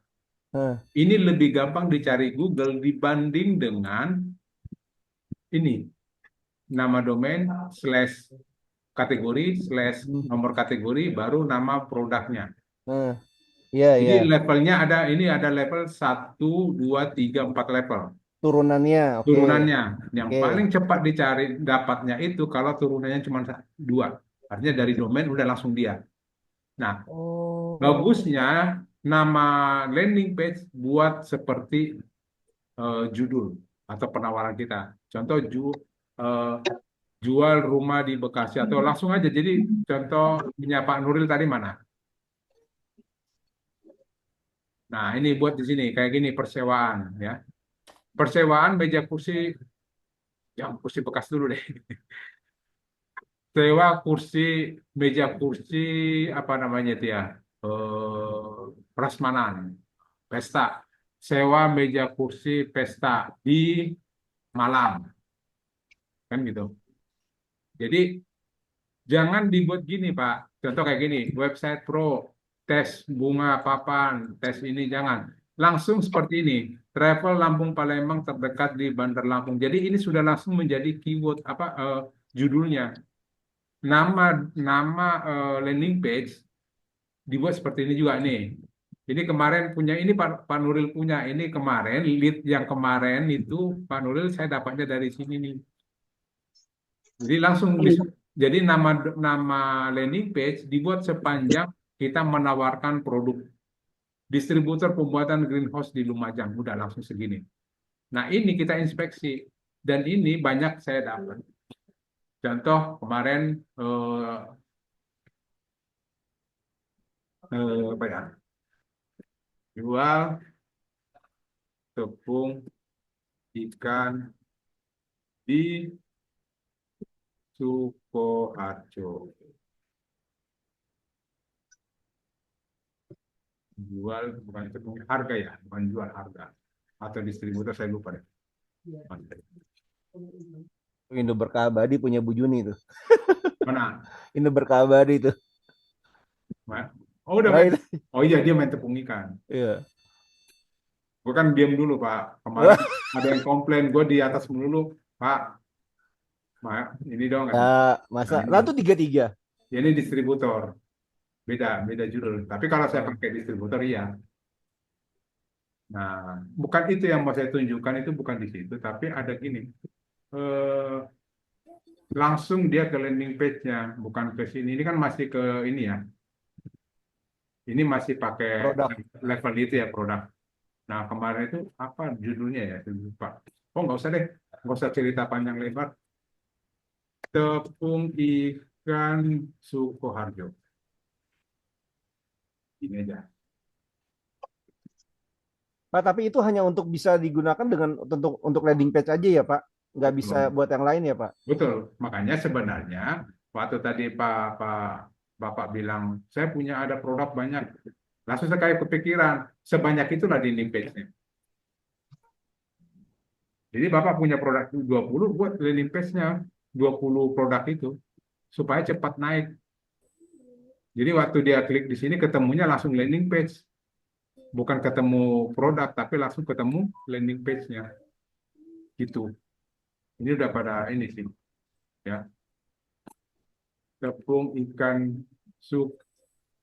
Hah. Ini lebih gampang dicari Google dibanding dengan ini nama domain slash kategori slash Hmm. nomor kategori baru nama produknya. Nah, iya, Jadi iya. levelnya ada level 1, 2, 3, 4 level. Turunannya, oke. Turunannya yang Oke. paling cepat dicari dapatnya itu kalau turunannya cuma dua. Artinya dari domain udah langsung dia. Nah, Oh. bagusnya nama landing page buat seperti judul atau penawaran kita. Contoh eh, jual rumah di Bekasi atau langsung aja. Jadi contoh punya Pak Nuril tadi mana? Nah, ini buat di sini kayak gini persewaan ya. Persewaan meja kursi yang kursi bekas dulu deh. Sewa kursi meja kursi apa namanya itu ya? Prasmanan, pesta. Sewa meja kursi pesta di Malang, kan gitu. Jadi jangan dibuat gini, Pak. Contoh kayak gini, website pro, tes bunga papan, tes ini jangan. Langsung seperti ini, travel Lampung Palembang terdekat di Bandar Lampung. Jadi ini sudah langsung menjadi keyword apa judulnya. Nama nama landing page dibuat seperti ini juga nih. Ini kemarin punya ini Pak Nuril punya ini kemarin lead yang kemarin itu Pak Nuril saya dapatnya dari sini nih. Jadi jadi nama nama landing page dibuat sepanjang kita menawarkan produk. distributor pembuatan greenhouse di Lumajang, udah langsung segini. Nah ini kita inspeksi, dan ini banyak saya dapat. Contoh kemarin apa ya, jual tepung ikan di Sukoharjo. Jual bukan tepung harga ya, bukan jual harga. Atau distributor saya lupa deh. Indo Berkah Abadi punya Bu Juni itu. Mana? Indo Berkah Abadi itu. Oh udah main. Oh iya dia main tepung ikan. Iya. Gue kan diam dulu Pak. Kemarin ada yang komplain gue di atas melulu Pak. Ini dong. Ya, masa? Nah, itu 33. Ya, ini distributor. Beda judul. Tapi kalau saya pakai distributor iya. Nah, bukan itu yang mau saya tunjukkan, itu bukan di situ, tapi ada gini. Langsung dia ke landing page-nya, bukan ke sini. Ini kan masih ke ini ya. Ini masih pakai Produk. level itu ya, produk. Nah, kemarin itu apa judulnya ya? Lupa. Oh, nggak usah deh. Nggak usah cerita panjang lebar. Tepung ikan Sukoharjo. Ini aja. Pak, tapi itu hanya untuk bisa digunakan dengan untuk landing page aja ya, Pak? Nggak bisa buat yang lain ya, Pak? Betul. Makanya sebenarnya waktu tadi Bapak bilang, saya punya ada produk banyak. Langsung saya kayak kepikiran, sebanyak itulah di landing page-nya. Jadi Bapak punya produk 20, buat landing page-nya 20 produk itu, supaya cepat naik. Jadi waktu dia klik di sini, ketemunya langsung landing page. Bukan ketemu produk, tapi langsung ketemu landing page-nya. Gitu. Ini udah pada ini sih. Ya. Tepung ikan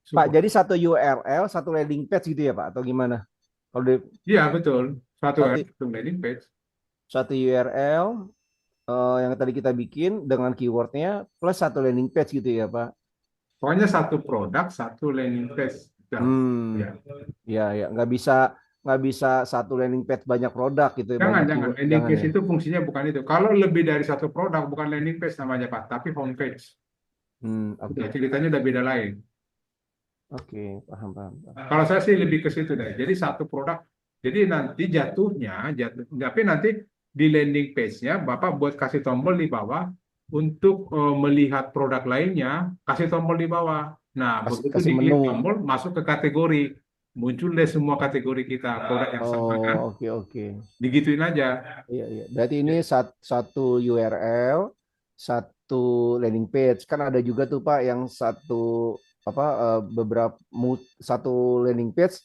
Pak, jadi satu URL, satu landing page gitu ya, Pak? Atau gimana? Kalau iya, betul. Satu landing page. Satu URL yang tadi kita bikin dengan keywordnya plus satu landing page gitu ya, Pak? Pokoknya satu produk, satu landing page. Ya, nggak bisa satu landing page banyak produk gitu. Jangan. Landing page itu fungsinya bukan itu. Kalau lebih dari satu produk, bukan landing page namanya Pak, tapi homepage. Okay. Ceritanya udah beda lain. Oke, paham. Kalau saya sih lebih ke situ deh. Jadi satu produk. Jadi nanti tapi nanti di landing page-nya Bapak buat kasih tombol di bawah untuk melihat produk lainnya, kasih tombol di bawah. Nah, begitu diklik tombol masuk ke kategori, muncul deh semua kategori kita produk yang sama kan. Oke. Digituin aja. Iya. Berarti ini satu URL, satu landing page. Kan ada juga tuh Pak yang satu satu landing page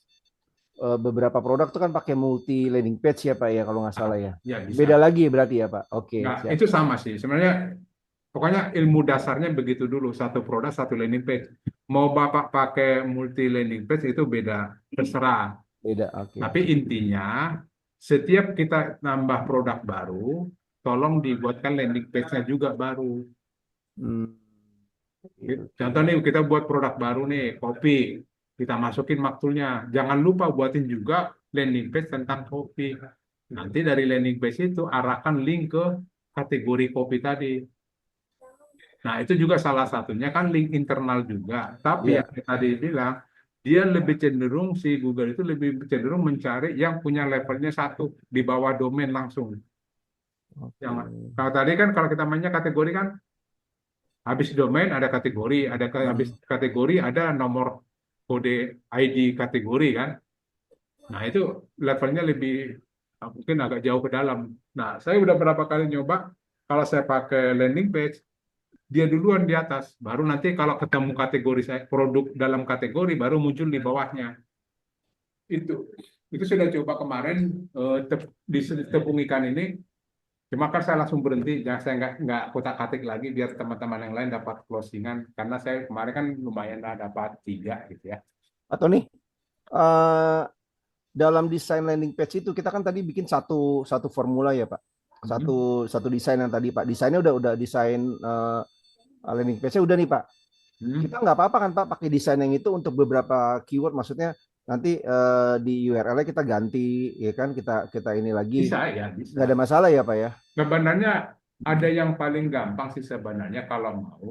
beberapa produk tuh kan pakai multi landing page ya Pak ya kalau nggak salah ya. Bisa. Beda lagi berarti ya Pak. Oke. Nah, itu sama sih. Sebenarnya pokoknya ilmu dasarnya begitu dulu, satu produk satu landing page. Mau Bapak pakai multi landing page itu beda, terserah. Beda, oke. Tapi intinya setiap kita nambah produk baru, tolong dibuatkan landing page-nya juga baru. Contoh nih kita buat produk baru nih, kopi. Kita masukin maktulnya. Jangan lupa buatin juga landing page tentang kopi. Nanti dari landing page itu arahkan link ke kategori kopi tadi. Nah, itu juga salah satunya kan link internal juga. Tapi yang tadi bilang, dia lebih cenderung, si Google itu lebih cenderung mencari yang punya levelnya 1 di bawah domain langsung. Kalau tadi kan kalau kita mainnya kategori kan, habis domain ada kategori, habis kategori ada nomor kode ID kategori kan. Nah, itu levelnya lebih mungkin agak jauh ke dalam. Nah, saya udah berapa kali nyoba, kalau saya pakai landing page, dia duluan di atas, baru nanti kalau ketemu kategori saya produk dalam kategori baru muncul di bawahnya. Itu sudah coba kemarin di tepung ikan ini, cuma kan saya langsung berhenti, saya nggak kotak-katik lagi biar teman-teman yang lain dapat closingan, karena saya kemarin kan lumayan dapat 3 gitu ya. Atau nih dalam desain landing page itu kita kan tadi bikin satu formula ya Pak, satu desain yang tadi Pak, desainnya udah desain landing page-nya udah nih Pak. Kita nggak apa-apa kan Pak pakai desain yang itu untuk beberapa keyword, maksudnya nanti di URL-nya kita ganti, ya kan? Kita ini lagi, Bisa ya, bisa. nggak ada masalah ya Pak ya? Sebenarnya ada yang paling gampang sih sebenarnya kalau mau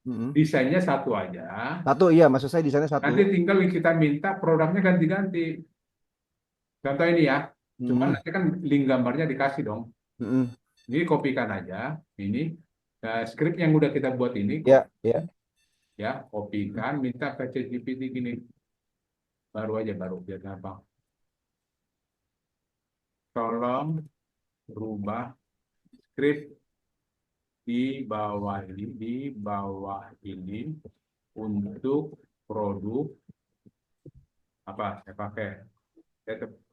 Mm-mm. desainnya satu aja. Satu, iya, maksud saya di sana satu. Nanti tinggal kita minta produknya ganti-ganti. Contoh ini ya, cuma Mm-mm. nanti kan link gambarnya dikasih dong. Mm-mm. Jadi kopikan aja ini skrip yang udah kita buat ini, Ya, ya. ya kopikan, minta ke ChatGPT gini, baru aja baru biar gampang. Tolong rubah skrip di bawah ini untuk produk apa saya pakai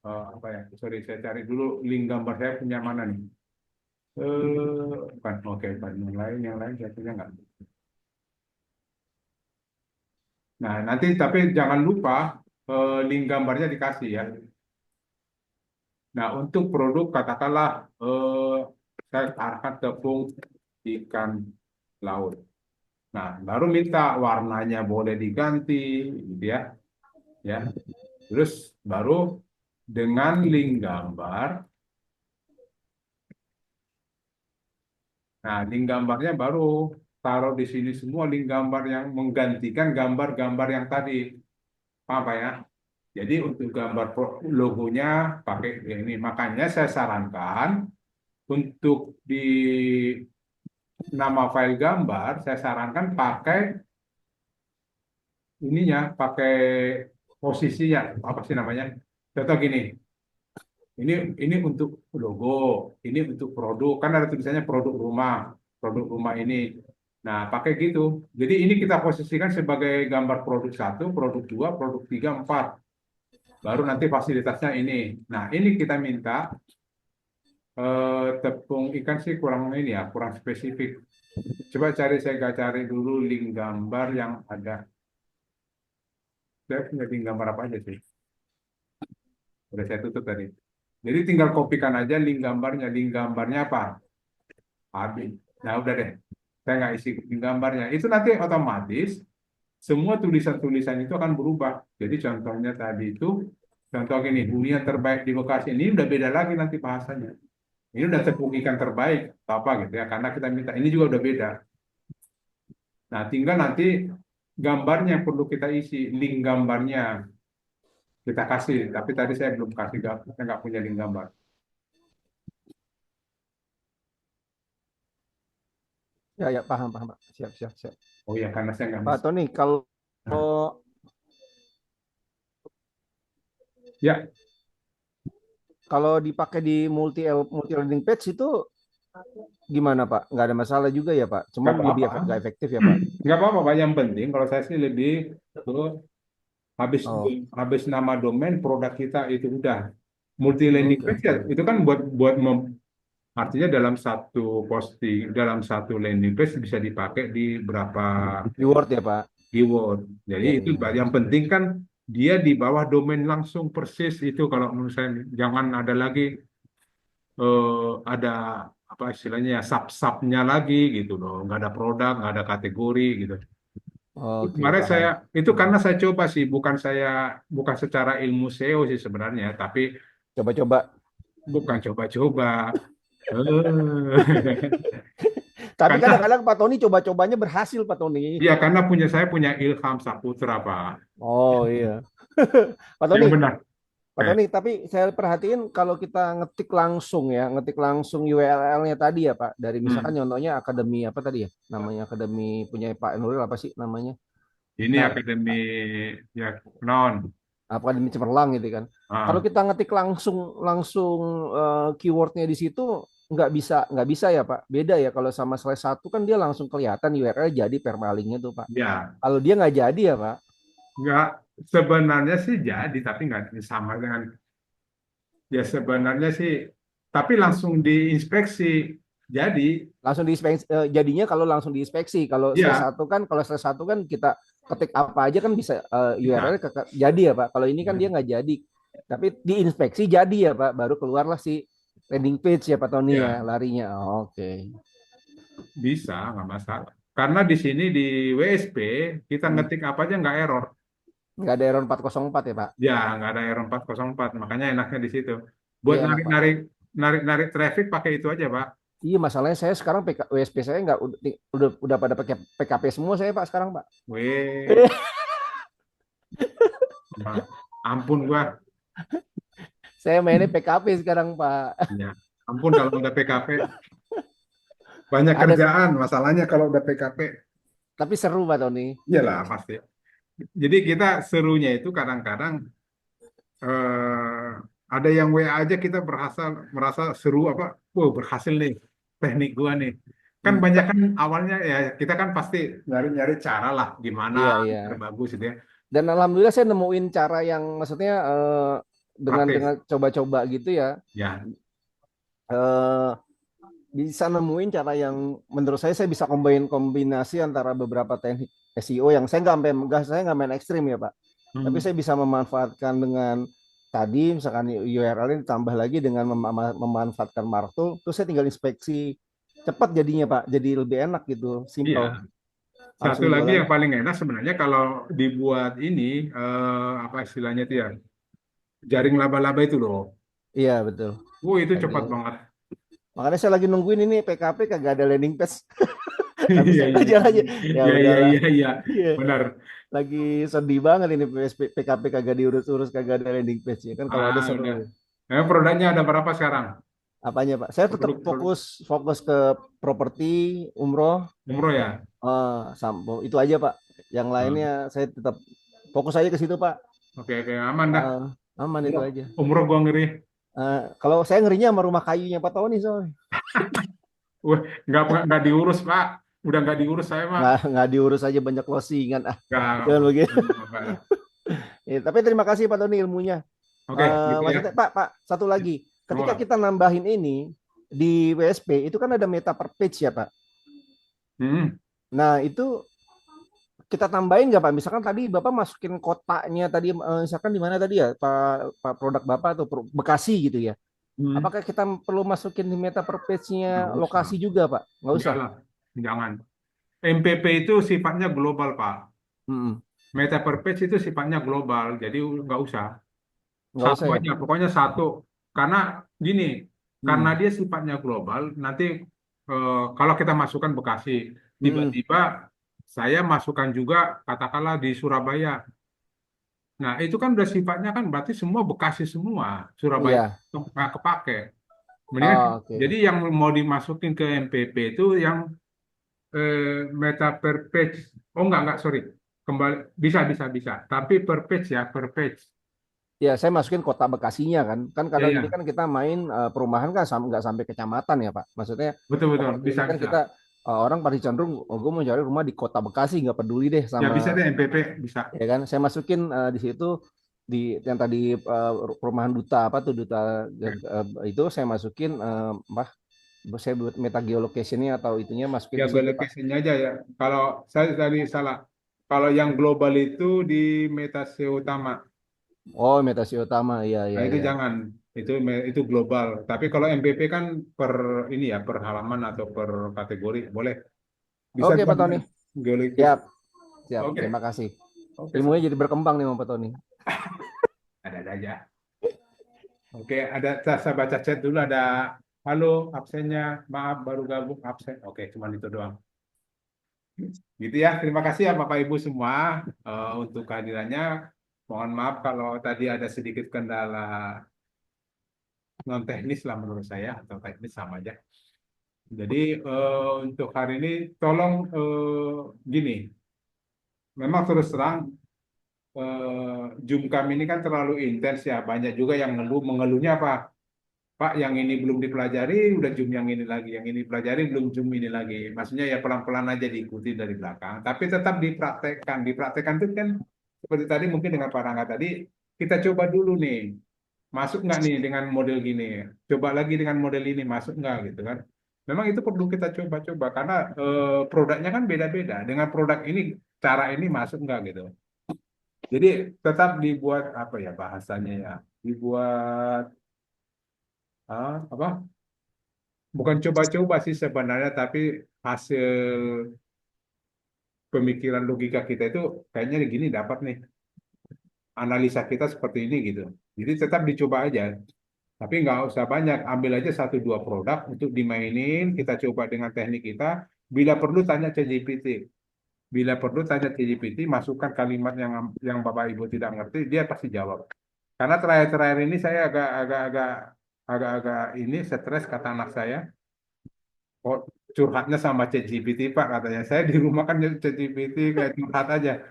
apa ya, sorry saya cari dulu link gambar saya punya mana nih. Bukan, oke, bukan yang lain saya punya nggak. Nah nanti tapi jangan lupa link gambarnya dikasih ya. Nah untuk produk katakanlah saya arahkan tepung ikan laut. Nah baru minta warnanya boleh diganti gitu ya, ya. Terus baru dengan link gambar. Nah, link gambarnya baru taruh di sini semua link gambar yang menggantikan gambar-gambar yang tadi. Paham Pak ya? Jadi untuk gambar logonya pakai ini. Makanya saya sarankan untuk di nama file gambar, saya sarankan pakai ininya, pakai posisinya. Apa sih namanya? Contoh gini, ini untuk logo, ini untuk produk. Kan ada tulisannya produk rumah ini. Nah, pakai gitu. Jadi ini kita posisikan sebagai gambar produk satu, produk dua, produk tiga, empat. Baru nanti fasilitasnya ini. Nah, ini kita minta tepung ikan sih kurang ini ya, kurang spesifik. Coba saya cari dulu link gambar yang ada. Saya punya link gambar apa aja sih? Udah saya tutup tadi. Jadi tinggal kopikan aja link gambarnya. Link gambarnya apa? Habis. Nah, udah deh. Saya nggak isi gambarnya. Itu nanti otomatis semua tulisan-tulisan itu akan berubah. Jadi contohnya tadi itu, contoh gini, hunian terbaik di Bekasi. Ini udah beda lagi nanti bahasanya. Ini udah tepung ikan terbaik, atau apa gitu ya. Karena kita minta, ini juga udah beda. Nah, tinggal nanti gambarnya yang perlu kita isi, link gambarnya kita kasih. Tapi tadi saya belum kasih, saya nggak punya link gambar. Ya, ya, paham, paham, Pak. Siap, siap, siap. Oh ya, karena saya nggak Pak bisa. Tony, kalau Nah, ya, kalau dipakai di multi landing page itu gimana Pak? Nggak ada masalah juga ya Pak? nggak Cuman lebih apa-apa. nggak efektif ya Pak? Nggak apa-apa, Pak. Yang penting kalau saya sih lebih ke habis Oh, habis nama domain produk kita itu udah multi landing oke, page ya, oke. itu kan buat buat artinya dalam satu posting, dalam satu landing page bisa dipakai di berapa Keyword ya Pak? keyword. Jadi Iya, itu iya. yang penting kan dia di bawah domain langsung persis itu, kalau menurut saya jangan ada lagi ada apa istilahnya ya, sub-subnya lagi gitu loh, nggak ada produk, nggak ada kategori gitu. Oke, Kemarin saya paham. itu karena saya coba sih, bukan secara ilmu SEO sih sebenarnya, tapi Coba-coba. bukan coba-coba. Tapi Karena kadang-kadang Pak Tony coba-cobanya berhasil Pak Tony. ya karena saya punya Ilham Saputra Pak. Oh iya. Pak Yang Tony, benar. Pak Eh, Tony, tapi saya perhatiin kalau kita ngetik langsung ya, ngetik langsung URL-nya tadi ya Pak, dari misalkan hmm. contohnya akademi apa tadi ya, namanya akademi punya Pak Nuril apa sih namanya? Ini Nah, akademi ya non. akademi cemerlang gitu kan. Kalau Ah, kita ngetik langsung langsung keywordnya di situ nggak bisa ya Pak. Beda ya kalau sama slash satu kan dia langsung kelihatan URL jadi permalingnya tuh Pak. ya Kalau dia nggak jadi ya Pak, nggak, sebenarnya sih jadi tapi nggak sama dengan, ya sebenarnya sih tapi langsung diinspeksi jadi langsung diinspeksi, jadinya kalau langsung diinspeksi. Kalau slash ya, satu kan kita ketik apa aja kan bisa URL ya, jadi ya Pak. Kalau ini kan dia nggak jadi. Tapi diinspeksi jadi ya Pak. Baru keluarlah si landing page ya Pak Tony ya ya larinya. Oh, oke. bisa nggak masalah. Karena di sini di WSP kita Hmm. ngetik apa aja nggak error. Nggak ada error 404 ya Pak? Ya, nggak ada error 404, makanya enaknya di situ. Buat Iya enak Pak. narik traffic pakai itu aja, Pak. Iya masalahnya saya sekarang WSP saya nggak udah pada pakai PKP semua saya Pak sekarang Pak. Weh, nah, ampun gua. Saya mainnya PKP sekarang Pak. Ya, ampun kalau udah PKP. Banyak Ada kerjaan, masalahnya kalau udah PKP. tapi seru Pak Tony. Iyalah, pasti. Jadi kita serunya itu kadang-kadang ada yang WA aja kita merasa seru apa, wow berhasil nih teknik gua nih. Kan Hmm, banyak ta- kan awalnya ya kita kan pasti nyari-nyari cara lah gimana Iya biar iya. bagus gitu ya. Dan alhamdulillah saya nemuin cara yang maksudnya dengan Praktis. coba-coba gitu ya. Ya, eh Bisa nemuin cara yang menurut saya bisa kombinasi antara beberapa teknik SEO yang saya nggak main ekstrim ya Pak. Tapi hmm, saya bisa memanfaatkan dengan tadi misalkan URL ini ditambah lagi dengan memanfaatkan Markdown, terus saya tinggal inspeksi cepat jadinya Pak. Jadi lebih enak gitu, iya. simple. Satu Langsung lagi jualan. yang paling enak sebenarnya kalau dibuat ini apa istilahnya itu ya, jaring laba-laba itu loh. Iya betul. Itu Lagi. cepat banget. Makanya saya lagi nungguin ini PKP kagak ada landing page. Tapi Iya, saya iya, belajar aja. Ya iya, iya, udahlah. iya, iya, Iya. benar. Lagi sedih banget ini PKP kagak diurus-urus, kagak ada landing page ya kan kalau ada seru Udah. ya. Produknya ada berapa sekarang? Apanya Pak? Saya tetap Produk fokus ke properti, umroh, umroh ya. sampo itu aja Pak. Yang lainnya Hmm. saya tetap fokus aja ke situ Pak. Oke, oke, aman dah. Eh, Aman itu Umroh, aja. umroh gua ngeri. Kalau saya ngerinya sama rumah kayunya Pak Tony soalnya Wah, nggak diurus, Pak. Udah nggak diurus saya, Pak. nggak diurus aja banyak closingan Nggak, jangan begitu. nggak. Tapi terima kasih Pak Tony ilmunya. Oke, gitu ya. Maksudnya Pak satu lagi, ketika Oh. kita nambahin ini di WSP itu kan ada meta per page ya Pak. Hmm. Nah itu kita tambahin nggak Pak? Misalkan tadi Bapak masukin kotaknya tadi, misalkan di mana tadi ya Pak produk Bapak atau Bekasi gitu ya. Hmm. Apakah kita perlu masukin di meta per page-nya Nggak usah. lokasi juga Pak? Nggak Enggak usah. lah, jangan. MPP itu sifatnya global, Pak. Mm-mm. Meta per page itu sifatnya global, jadi nggak usah. Nggak Satu usah ya. aja, pokoknya satu. Karena gini, karena Mm. dia sifatnya global, nanti kalau kita masukkan Bekasi, Mm-mm. tiba-tiba saya masukkan juga katakanlah di Surabaya. Nah, itu kan udah sifatnya kan berarti semua Bekasi semua, Surabaya Iya. nggak kepake. Mendingan, Oh, oke. jadi yang mau dimasukin ke MPP itu yang meta per page. Oh enggak, sorry. Kembali, bisa. Tapi per page ya, per page. Ya, saya masukin kota Bekasinya kan. Kan Ya, kadang ini ya. kan kita main perumahan kan nggak sampai kecamatan ya Pak. Maksudnya Betul, properti ini bisa, kan bisa. kita orang pasti cenderung, oh, gue mau cari rumah di kota Bekasi, nggak peduli deh Ya sama, bisa deh MPP, bisa. ya kan. Saya masukin di situ di yang tadi perumahan duta apa tuh duta Oke. itu saya masukin saya buat meta geolocationnya atau itunya masukin Ya di gue situ Pak. location aja ya. Kalau saya tadi salah. Kalau yang global itu di Meta SEO utama. Oh, meta si utama, iya Nah iya itu iya. jangan. Itu global. Tapi kalau MPP kan per ini ya, per halaman atau per kategori boleh. Bisa Oke tuh Pak Tony, geolocation. siap siap. Terima Oke. kasih. Oke, Ilmunya jadi berkembang nih Pak Tony. ada aja. Oke, saya baca chat dulu ada halo absennya, maaf baru gabung absen. Oke, cuma itu doang. Gitu ya. Terima kasih ya Bapak Ibu semua untuk kehadirannya. Mohon maaf kalau tadi ada sedikit kendala non teknis lah menurut saya atau teknis sama aja. Jadi untuk hari ini tolong gini, memang terus terang Zoom kami ini kan terlalu intens ya. Banyak juga yang mengeluhnya apa? Pak, yang ini belum dipelajari, udah Zoom yang ini lagi. Yang ini pelajari, belum Zoom ini lagi. Maksudnya ya pelan-pelan aja diikuti dari belakang. Tapi tetap dipraktekkan. Dipraktekkan itu kan seperti tadi mungkin dengan Pak Rangga tadi, kita coba dulu nih. Masuk nggak nih dengan model gini? Coba lagi dengan model ini, masuk nggak gitu kan? Memang itu perlu kita coba-coba. Karena produknya kan beda-beda. Dengan produk ini, cara ini masuk nggak gitu. Jadi tetap dibuat apa ya bahasanya ya? Dibuat apa? Bukan coba-coba sih sebenarnya, tapi hasil pemikiran logika kita itu kayaknya gini dapat nih. analisa kita seperti ini gitu. Jadi tetap dicoba aja. Tapi nggak usah banyak, ambil aja satu dua produk untuk dimainin, kita coba dengan teknik kita. Bila perlu tanya ChatGPT. Bila perlu tanya ChatGPT, masukkan kalimat yang Bapak Ibu tidak ngerti, dia pasti jawab. Karena terakhir-terakhir ini saya agak ini stres kata anak saya. Oh, curhatnya sama ChatGPT Pak katanya. Saya di rumah kan ChatGPT kayak curhat aja.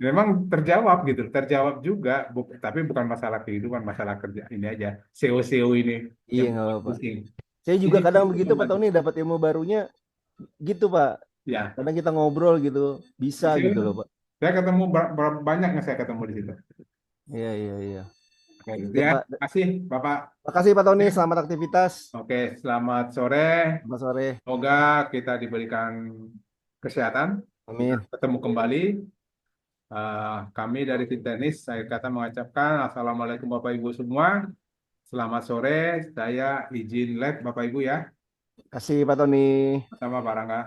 Memang terjawab gitu, terjawab juga, tapi bukan masalah kehidupan, masalah kerja ini aja. SEO ini Iya yang nggak buat apa-apa. pusing. Saya juga ChatGPT kadang itu begitu Pak membantu. Tony dapat ilmu barunya gitu Pak. Ya, Kadang kita ngobrol gitu bisa di sini gitu loh Pak. saya ketemu banyak yang saya ketemu di situ. Iya iya iya. Kayak gitu Oke ya. Pak. Kasih Bapak. Makasih Pak Tony, selamat aktivitas. Oke, selamat sore. Selamat sore. Semoga kita diberikan kesehatan. Kita Amin. ketemu kembali. Kami dari tim teknis, saya kata mengucapkan Assalamualaikum Bapak Ibu semua. Selamat sore. Saya izin live Bapak Ibu ya. Kasih Pak Tony. Sama Pak Rangga.